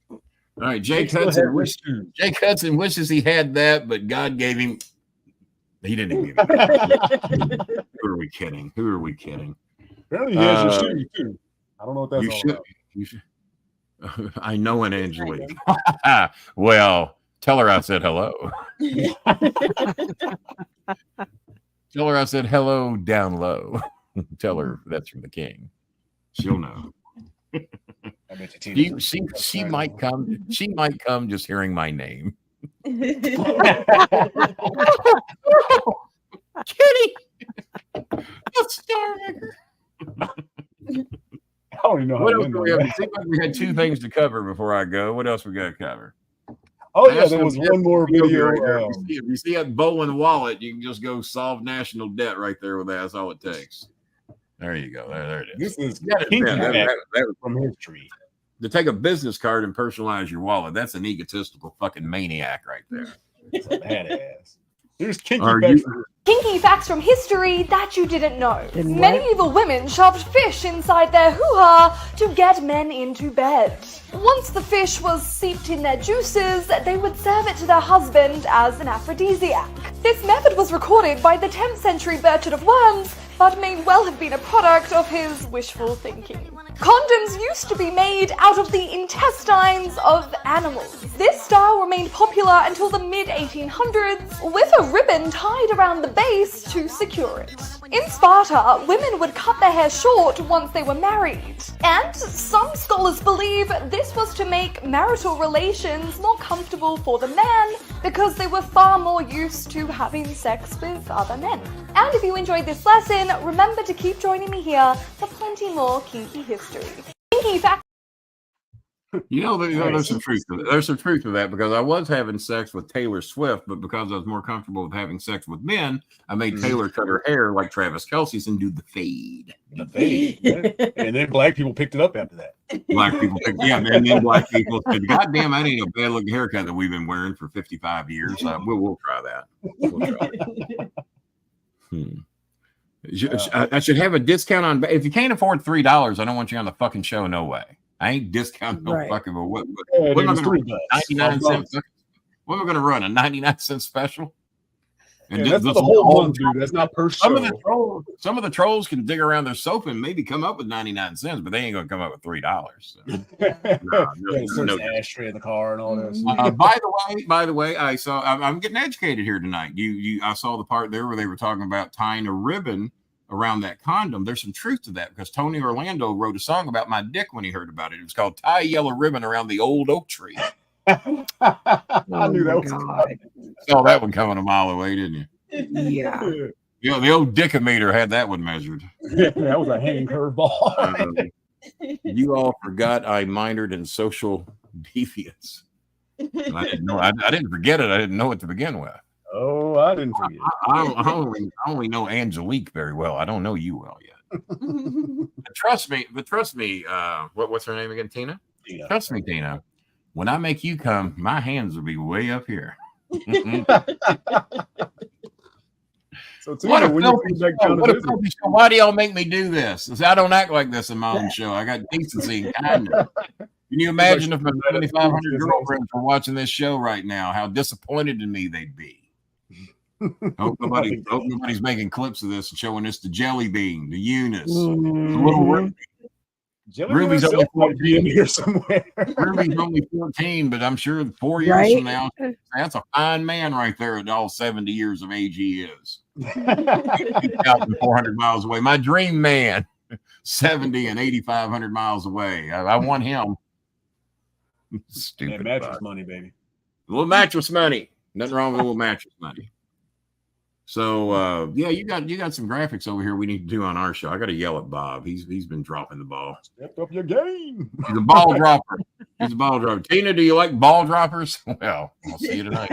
right, Jake Hudson wishes he had that, but God gave him. He didn't give it. Who are we kidding?
Apparently he has your shoes too. I don't know what that's all about.
You should. I know an Angelique. Well, tell her I said hello. Tell her I said hello down low. Tell her that's from the king. She'll know. She might come. She might come just hearing my name. Kitty. That's Star Maker.
I don't even know
what else do we have? It seems like we had 2 things to cover before I go. What else we got to cover?
Oh, yeah, there was one more video.
If you see that Bowen wallet, you can just go solve national debt right there with that. That's all it takes. There you go. There it is.
This is that from history.
To take a business card and personalize your wallet, that's an egotistical fucking maniac right there.
It's a badass. There's kinky
facts from history that you didn't know. Medieval women shoved fish inside their hoo-ha to get men into bed. Once the fish was seeped in their juices, they would serve it to their husband as an aphrodisiac. This method was recorded by the 10th century Bertrand of Worms, but may well have been a product of his wishful thinking. Condoms used to be made out of the intestines of animals. This style remained popular until the mid-1800s, with a ribbon tied around the base to secure it. In Sparta, women would cut their hair short once they were married, and some scholars believe this was to make marital relations more comfortable for the man because they were far more used to having sex with other men. And if you enjoyed this lesson, remember to keep joining me here for plenty more kinky history. Kinky fact.
You know, there's some truth to that. There's some truth to that because I was having sex with Taylor Swift, but because I was more comfortable with having sex with men, I made Taylor cut her hair like Travis Kelce's and do the fade.
The fade. Yeah. And then black people picked it up after that.
Black people picked, yeah, man. Then black people said, "God damn, that ain't a bad looking haircut that we've been wearing for 55 years. We'll try that." We'll try that. I should have a discount on. If you can't afford $3, I don't want you on the fucking show. No way. I ain't discounting no fucking. What am I going to 99 cents? What am I going to run? A 99-cent special?
And that's the whole month, dude. That's not per show.
Some of the trolls can dig around their sofa and maybe come up with 99 cents, but they ain't going to come up with $3. So.
No ashtray in the car and all this.
By the way, I saw. I'm getting educated here tonight. I saw the part there where they were talking about tying a ribbon around that condom. There's some truth to that because Tony Orlando wrote a song about my dick when he heard about it. It was called "Tie a Yellow Ribbon Around the Old Oak Tree."
I knew that was coming.
Saw that one coming a mile away, didn't you?
Yeah.
You know, the old dickometer had that one measured.
That was a hanging curveball.
You all forgot I minored in social deviance. And I didn't know. I didn't forget it. I didn't know it to begin with.
Oh, I didn't forget.
I only know Angelique very well. I don't know you well yet. But trust me. What's her name again? Tina? Trust me, Tina. When I make you come, my hands will be way up here.
So Tina,
why do y'all make me do this? I don't act like this in my own show. I got decency and kindness. Can you imagine if my 2,500 girlfriends were watching this show right now, how disappointed in me they'd be? Hope nobody's making clips of this and showing this to Jelly Bean, to Eunice, the little Ruby. Ruby's only 14 here somewhere. Ruby's only 14, but I'm sure 4 years from now, that's a fine man right there at all 70 years of age he is. 2,400 miles away. My dream man, 70 and 8,500 miles away. I want him. Stupid.
Mattress money, baby.
A little mattress money. Nothing wrong with a little mattress money. So yeah, you got some graphics over here we need to do on our show. I got to yell at Bob. He's been dropping the ball.
Step up your game.
He's a ball dropper. He's a ball dropper. Tina, do you like ball droppers? Well, I'll see you tonight.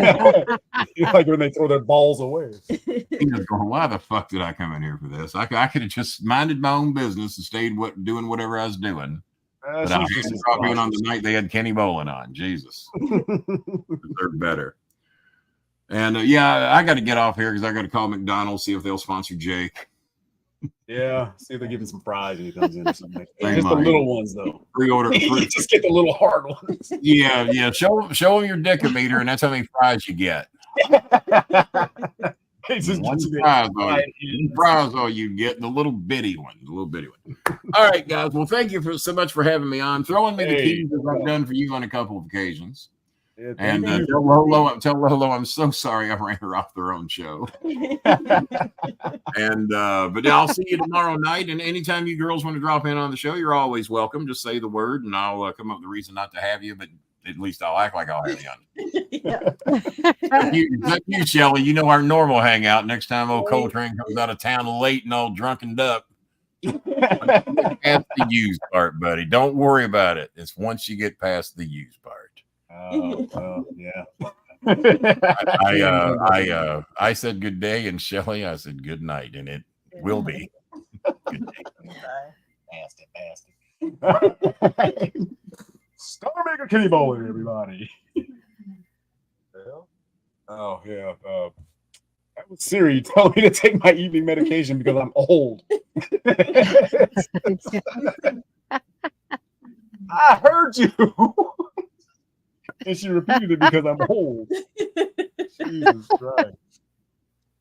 You like when they throw their balls away.
Tina's going, why the fuck did I come in here for this? I could have just minded my own business and stayed doing whatever I was doing. But I had to drop in on the night they had Kenny Bolin on. Jesus. Deserve better. And yeah, I got to get off here because I got to call McDonald's, see if they'll sponsor Jake.
Yeah, see if they give him some fries when he comes in or something. Just the little ones, though.
Pre-order.
Just get the little hard ones.
Yeah. Show them your dickometer, and that's how many fries you get. One prize all you get, the little bitty one. All right, guys. Well, thank you so much for having me on. Throwing me the keys as I've done for you on a couple of occasions. Yeah, and tell Lolo I'm so sorry I ran her off their own show. And but I'll see you tomorrow night. And anytime you girls want to drop in on the show, you're always welcome. Just say the word, and I'll come up with a reason not to have you. But at least I'll act like I'll have you on. You, Shelly, you know our normal hangout. Next time old Coltrane comes out of town late and all drunkened up. Past the used part, buddy. Don't worry about it. It's once you get past the used part.
Yeah.
I said good day, and Shelly, I said good night, and it will be. Good day.
Bastard. Star Maker Kenny Bowler, everybody. Oh yeah. That was Siri telling me to take my evening medication because I'm old. I heard you. And she repeated it because I'm old. Jesus Christ.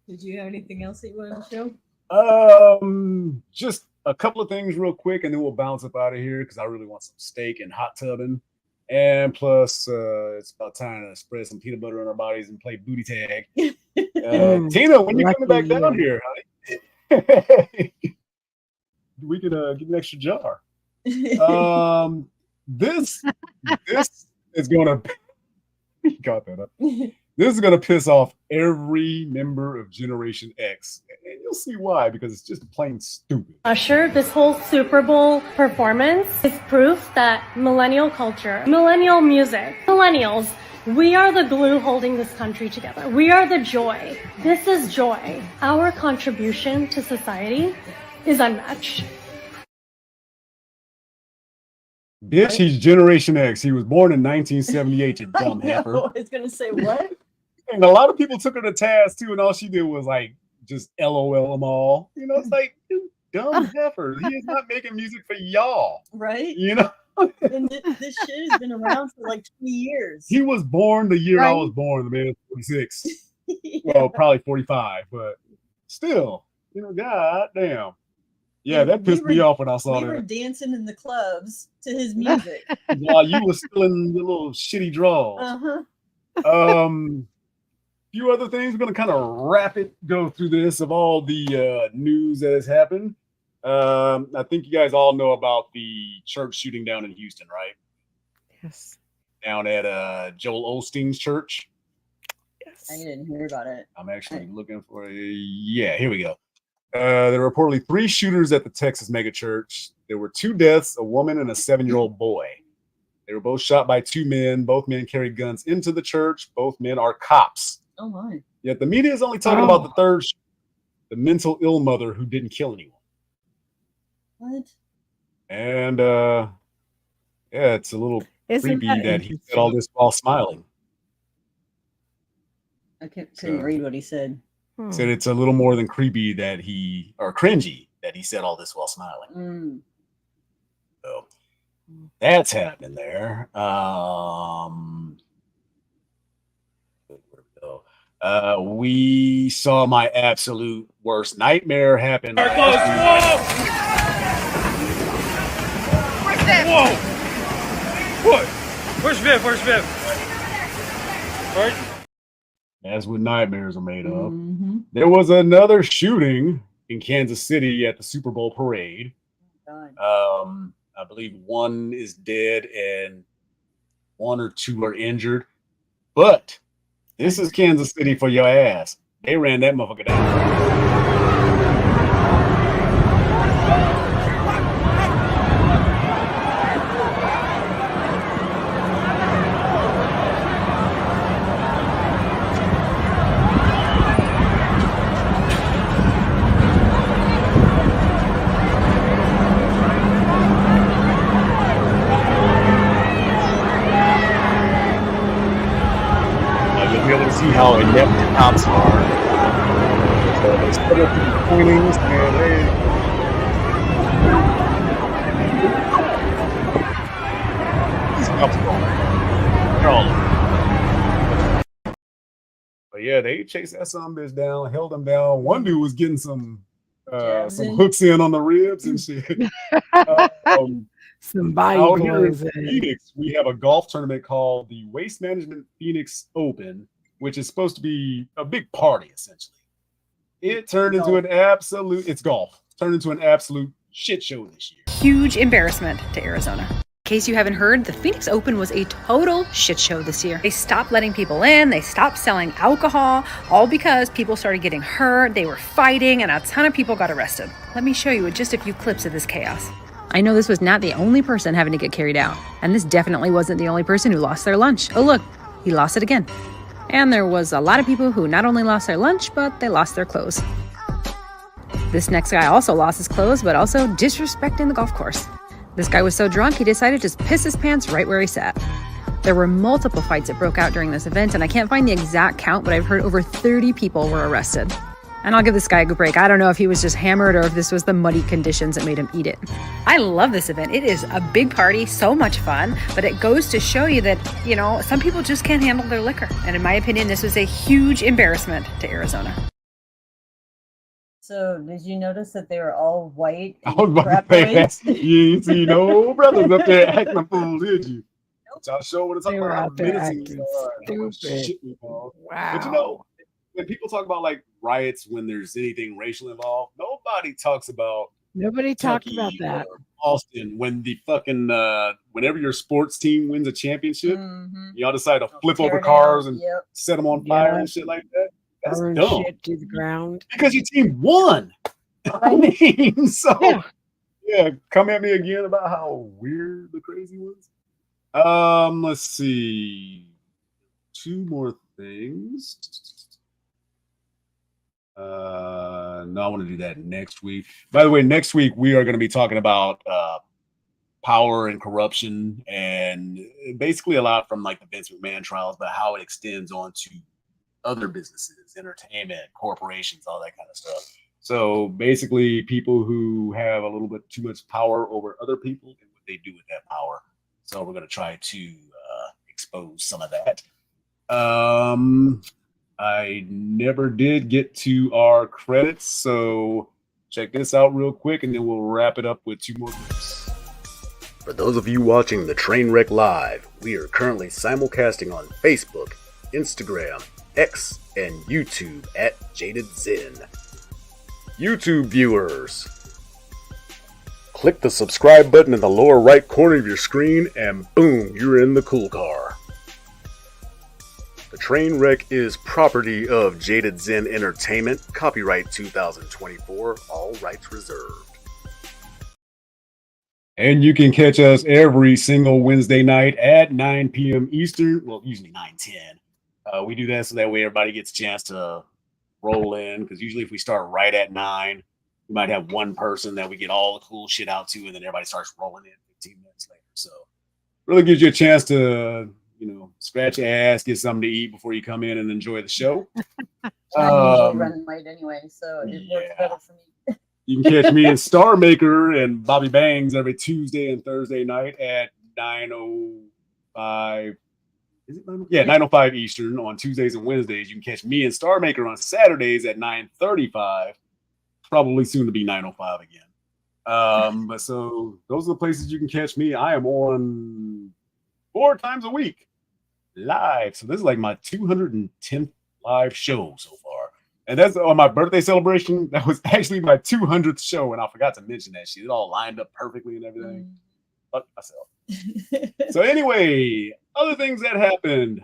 Did you have anything else that you wanted to
show? Just a couple of things real quick, and then we'll bounce up out of here because I really want some steak and hot tubbing. And plus, it's about time to spread some peanut butter on our bodies and play booty tag. Tina, when you coming back down here, honey? We could get an extra jar. This is gonna got that up. This is gonna piss off every member of Generation X, and you'll see why, because it's just plain stupid.
Usher, this whole Super Bowl performance is proof that millennial culture, millennial music, millennials, we are the glue holding this country together. We are the joy. This is joy. Our contribution to society is unmatched.
Bitch, he's Generation X. He was born in 1978, you dumb heifer.
I was going to say, what?
And a lot of people took her to task, too, and all she did was, like, just LOL them all. You know, it's like, dude, dumb heifer. He is not making music for y'all.
Right?
You know?
And this shit has been around for like 20 years.
He was born the year I was born. The man is 46. Well, probably 45, but still, you know, god damn. Yeah, that pissed me off when I saw that.
We were dancing in the clubs to his music.
While you were still in the little shitty draws. Few other things. We're gonna kind of go through this of all the news that has happened. I think you guys all know about the church shooting down in Houston, right?
Yes.
Down at Joel Osteen's church.
Yes.
I didn't hear about it.
I'm actually looking for yeah, here we go. There were reportedly 3 shooters at the Texas megachurch. There were 2 deaths, a woman and a 7-year-old boy. They were both shot by 2 men. Both men carried guns into the church. Both men are cops.
Oh my.
Yet the media is only talking about the third, the mental ill mother who didn't kill anyone.
What?
And yeah, it's a little creepy that he said all this while smiling.
I couldn't read what he said.
Said it's a little more than creepy that or cringy that he said all this while smiling. So that's happening there. We saw my absolute worst nightmare happen.
Whoa! What? Where's Viv? Right?
That's what nightmares are made of. There was another shooting in Kansas City at the Super Bowl parade. I believe 1 is dead and 1 or 2 are injured. But this is Kansas City for your ass. They ran that motherfucker down. See how inept the cops are. So they split up the pointings and these cops are all. They're all. But yeah, they chased that son bitch down, held him down. One dude was getting some hooks in on the ribs and shit.
Some body
out here in
blows.
Phoenix, we have a golf tournament called the Waste Management Phoenix Open, which is supposed to be a big party, essentially. It turned into it's golf. Turned into an absolute shit show this year.
Huge embarrassment to Arizona. In case you haven't heard, the Phoenix Open was a total shit show this year. They stopped letting people in, they stopped selling alcohol, all because people started getting hurt, they were fighting, and a ton of people got arrested. Let me show you just a few clips of this chaos. I know this was not the only person having to get carried out, and this definitely wasn't the only person who lost their lunch. Oh look, he lost it again. And there was a lot of people who not only lost their lunch, but they lost their clothes. This next guy also lost his clothes, but also disrespecting the golf course. This guy was so drunk, he decided to just piss his pants right where he sat. There were multiple fights that broke out during this event, and I can't find the exact count, but I've heard over 30 people were arrested. And I'll give this guy a good break. I don't know if he was just hammered or if this was the muddy conditions that made him eat it. I love this event. It is a big party, so much fun, but it goes to show you that, you know, some people just can't handle their liquor. And in my opinion, this was a huge embarrassment to Arizona.
So did you notice that they were all white?
I was about to say that. You ain't see no brothers up there acting a fool, did you? Y'all show what it's talking about. Stupid. Wow. But you know, when people talk about like riots when there's anything racial involved, nobody talks about
that.
Austin, when the fucking whenever your sports team wins a championship, y'all decide to flip over cars and set them on fire and shit like that. That's dumb.
Shit to the ground
because your team won. I mean, so yeah, come at me again about how weird the crazy was. Let's see, 2 more things. No, I want to do that next week. By the way, next week we are going to be talking about power and corruption, and basically a lot from like the Vince McMahon trials, but how it extends on to other businesses, entertainment, corporations, all that kind of stuff. So basically, people who have a little bit too much power over other people and what they do with that power. So we're going to try to expose some of that. I never did get to our credits, so check this out real quick, and then we'll wrap it up with 2 more clips. For those of you watching the Trainwreck Live, we are currently simulcasting on Facebook, Instagram, X, and YouTube at Jaded Zen. YouTube viewers, click the subscribe button in the lower right corner of your screen, and boom, you're in the cool car. The Trainwreck is property of Jaded Zen Entertainment, copyright 2024, all rights reserved. And you can catch us every single Wednesday night at 9 p.m. Eastern. Well, usually 9:10. We do that so that way everybody gets a chance to roll in, because usually if we start right at 9, we might have one person that we get all the cool shit out to, and then everybody starts rolling in 15 minutes later. So really gives you a chance to, scratch your ass, get something to eat before you come in and enjoy the show.
I'm usually running late anyway, so it works better for me.
You can catch me and Star Maker and Bobby Bangs every Tuesday and Thursday night at 9:05. Is it 9:05? Yeah, 9:05 Eastern on Tuesdays and Wednesdays. You can catch me and Star Maker on Saturdays at 9:35. Probably soon to be 9:05 again. But so those are the places you can catch me. I am on 4 times a week live. So this is like my 210th live show so far. And that's on my birthday celebration. That was actually my 200th show, and I forgot to mention that shit. It all lined up perfectly and everything. Fuck myself. So anyway, other things that happened.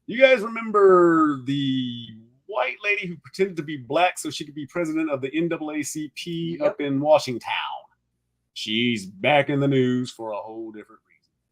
You guys remember the white lady who pretended to be black so she could be president of the NAACP up in Washington? She's back in the news for a whole different reason.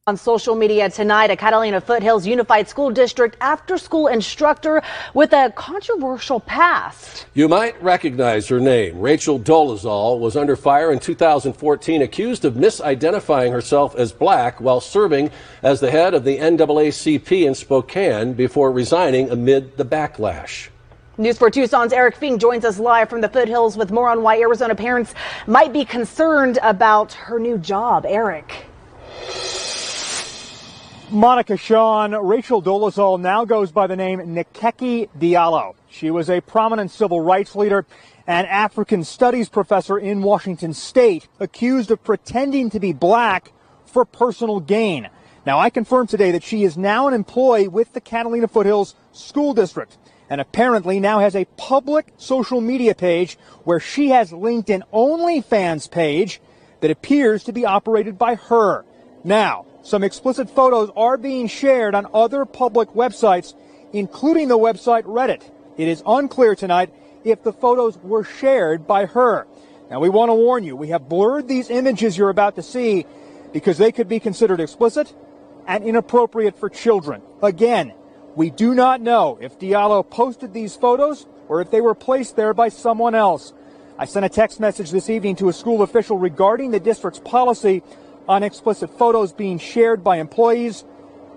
On social media tonight, a Catalina Foothills Unified School District after-school instructor with a controversial past.
You might recognize her name. Rachel Dolezal was under fire in 2014, accused of misidentifying herself as black while serving as the head of the NAACP in Spokane before resigning amid the backlash.
News 4 Tucson's Eric Fink joins us live from the Foothills with more on why Arizona parents might be concerned about her new job. Eric.
Monica Sean, Rachel Dolezal now goes by the name Nkeki Diallo. She was a prominent civil rights leader and African studies professor in Washington state, accused of pretending to be black for personal gain. Now, I confirmed today that she is now an employee with the Catalina Foothills School District and apparently now has a public social media page where she has linked an OnlyFans page that appears to be operated by her. Now, some explicit photos are being shared on other public websites, including the website Reddit. It is unclear tonight if the photos were shared by her. Now, we want to warn you, we have blurred these images you're about to see because they could be considered explicit and inappropriate for children. Again, we do not know if Diallo posted these photos or if they were placed there by someone else. I sent a text message this evening to a school official regarding the district's policy on explicit photos being shared by employees,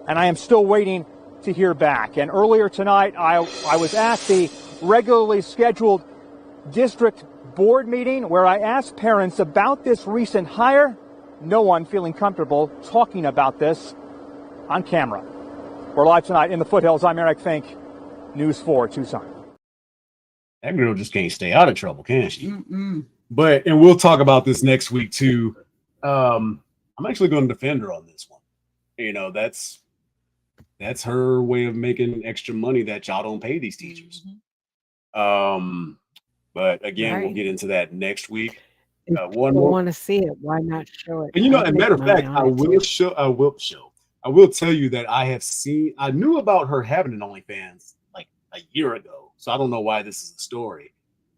and I am still waiting to hear back. And earlier tonight, I was at the regularly scheduled district board meeting where I asked parents about this recent hire. No one feeling comfortable talking about this on camera. We're live tonight in the Foothills. I'm Eric Fink, News 4 Tucson.
That girl just can't stay out of trouble, can she? But, and we'll talk about this next week too. I'm actually going to defend her on this one. That's her way of making extra money that y'all don't pay these teachers. But again, we'll get into that next week.
One more. Want to see it? Why not show it?
And as a matter of fact, I will tell you that I knew about her having an OnlyFans like a year ago. So I don't know why this is a story.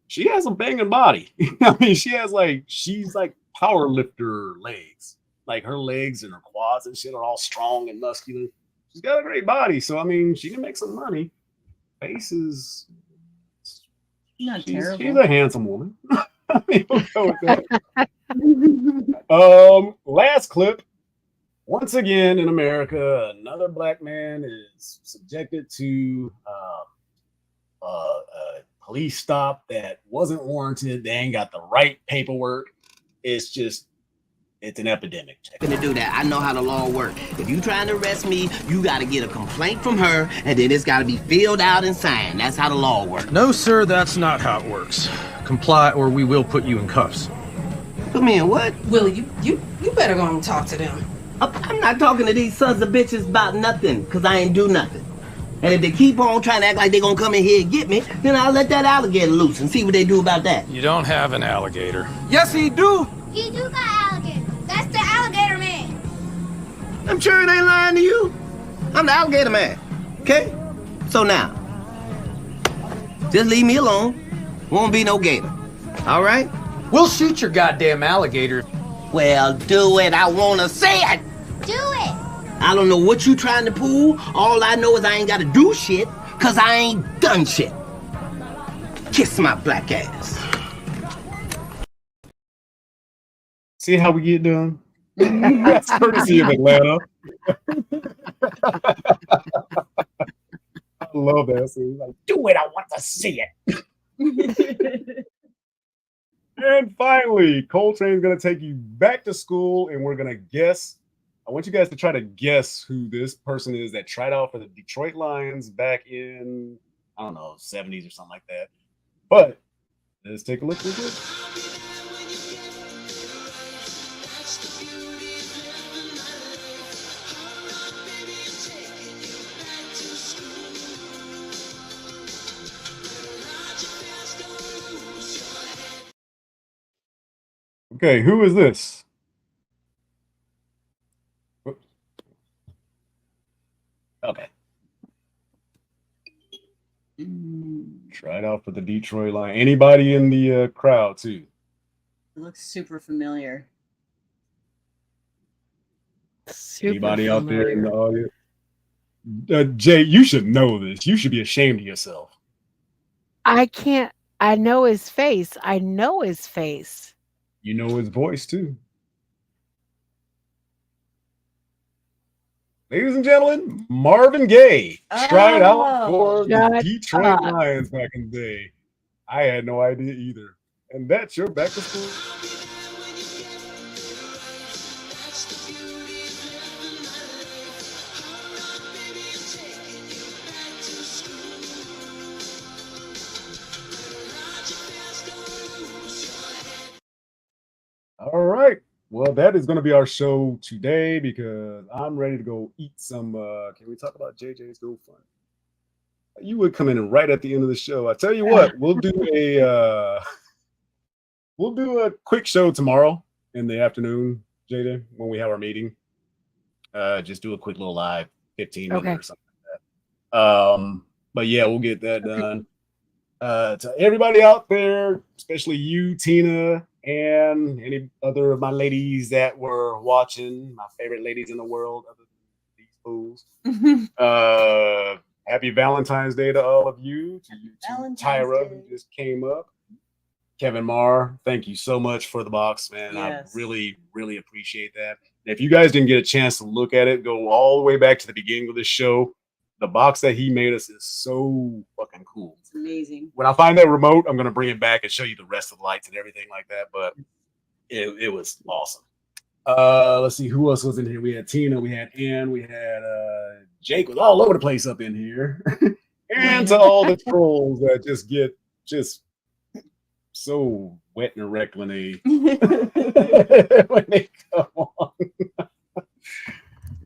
She has a banging body. I mean, she's like power lifter legs. Like her legs and her quads and shit are all strong and muscular. She's got a great body. So, I mean, she can make some money. Face is
not terrible.
She's a handsome woman. I mean, we'll go with that. Last clip. Once again in America, another black man is subjected to a police stop that wasn't warranted. They ain't got the right paperwork. It's an epidemic.
To do that, I know how the law works. If you trying to arrest me, you got to get a complaint from her, and then it's got to be filled out and signed. That's how the law works.
No, sir, that's not how it works. Comply or we will put you in cuffs.
Put me in what?
Willie, you better go and talk to them.
I'm not talking to these sons of bitches about nothing, because I ain't do nothing. And if they keep on trying to act like they gonna come in here and get me, then I'll let that alligator loose and see what they do about that.
You don't have an alligator.
Yes, he do.
He do got alligator. That's the alligator man.
I'm sure it ain't lying to you. I'm the alligator man, okay? So now, just leave me alone. Won't be no gator, all right?
We'll shoot your goddamn alligator.
Well, do it. I want to see it.
Do it.
I don't know what you trying to pull. All I know is I ain't got to do shit, because I ain't done shit. Kiss my black ass.
See how we get done? That's courtesy of Atlanta. I love that. So he's like, do it. I want to see it. And finally, Coltrane's going to take you back to school, and we're going to guess. I want you guys to try to guess who this person is that tried out for the Detroit Lions back in, I don't know, 70s or something like that. But let's take a look real quick. Okay, who is this? Okay. Tried out for the Detroit Lions. Anybody in the crowd too?
It looks super familiar.
Anybody out there in the audience? Jay, you should know this. You should be ashamed of yourself.
I can't. I know his face. I know his face.
You know his voice too. Ladies and gentlemen, Marvin Gaye tried out for the Detroit Lions back in the day. I had no idea either. And that's your back to school. All right. Well, that is going to be our show today because I'm ready to go eat some. Can we talk about JJ's GoFund? You would come in right at the end of the show. I tell you what, we'll do a quick show tomorrow in the afternoon, JJ, when we have our meeting. Just do a quick little live 15 minutes or something like that. But yeah, we'll get that done. To everybody out there, especially you, Tina, and any other of my ladies that were watching, my favorite ladies in the world, other than these fools. Happy Valentine's Day to all of you. To you, Tyra, who just came up. Kevin Marr, thank you so much for the box, man. Yes. I really, really appreciate that. If you guys didn't get a chance to look at it, go all the way back to the beginning of the show. The box that he made us is so fucking cool.
It's amazing.
When I find that remote, I'm going to bring it back and show you the rest of the lights and everything like that. But it was awesome. Let's see who else was in here. We had Tina, we had Ann, we had Jake was all over the place up in here. And to all the trolls that just get so wet and erect when they when they come on.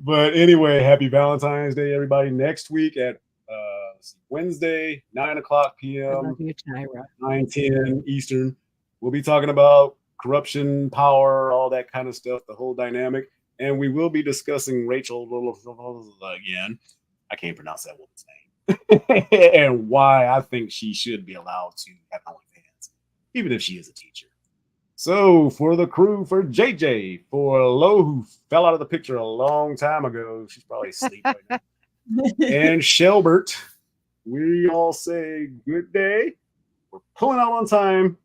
But anyway, happy Valentine's Day, everybody. Next week at Wednesday, 9:00 p.m., 9:10 Eastern, we'll be talking about corruption, power, all that kind of stuff, the whole dynamic. And we will be discussing Rachel again. I can't pronounce that woman's name. And why I think she should be allowed to have OnlyFans, even if she is a teacher. So for the crew, for JJ, for Lo, who fell out of the picture a long time ago, she's probably asleep right now, and Shelbert, we all say good day. We're pulling out on time,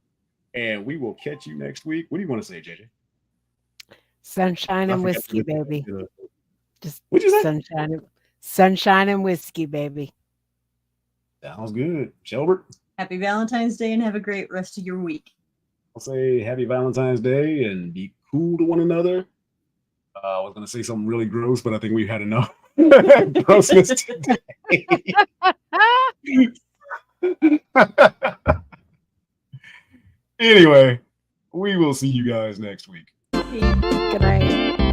and we will catch you next week. What do you want to say, JJ?
Sunshine and whiskey, baby. Just
What'd you say?
Sunshine and whiskey, baby.
Sounds good. Shelbert?
Happy Valentine's Day and have a great rest of your week.
I'll say happy Valentine's Day and be cool to one another. I was going to say something really gross, but I think we've had enough grossness today. Anyway, we will see you guys next week.
Good night.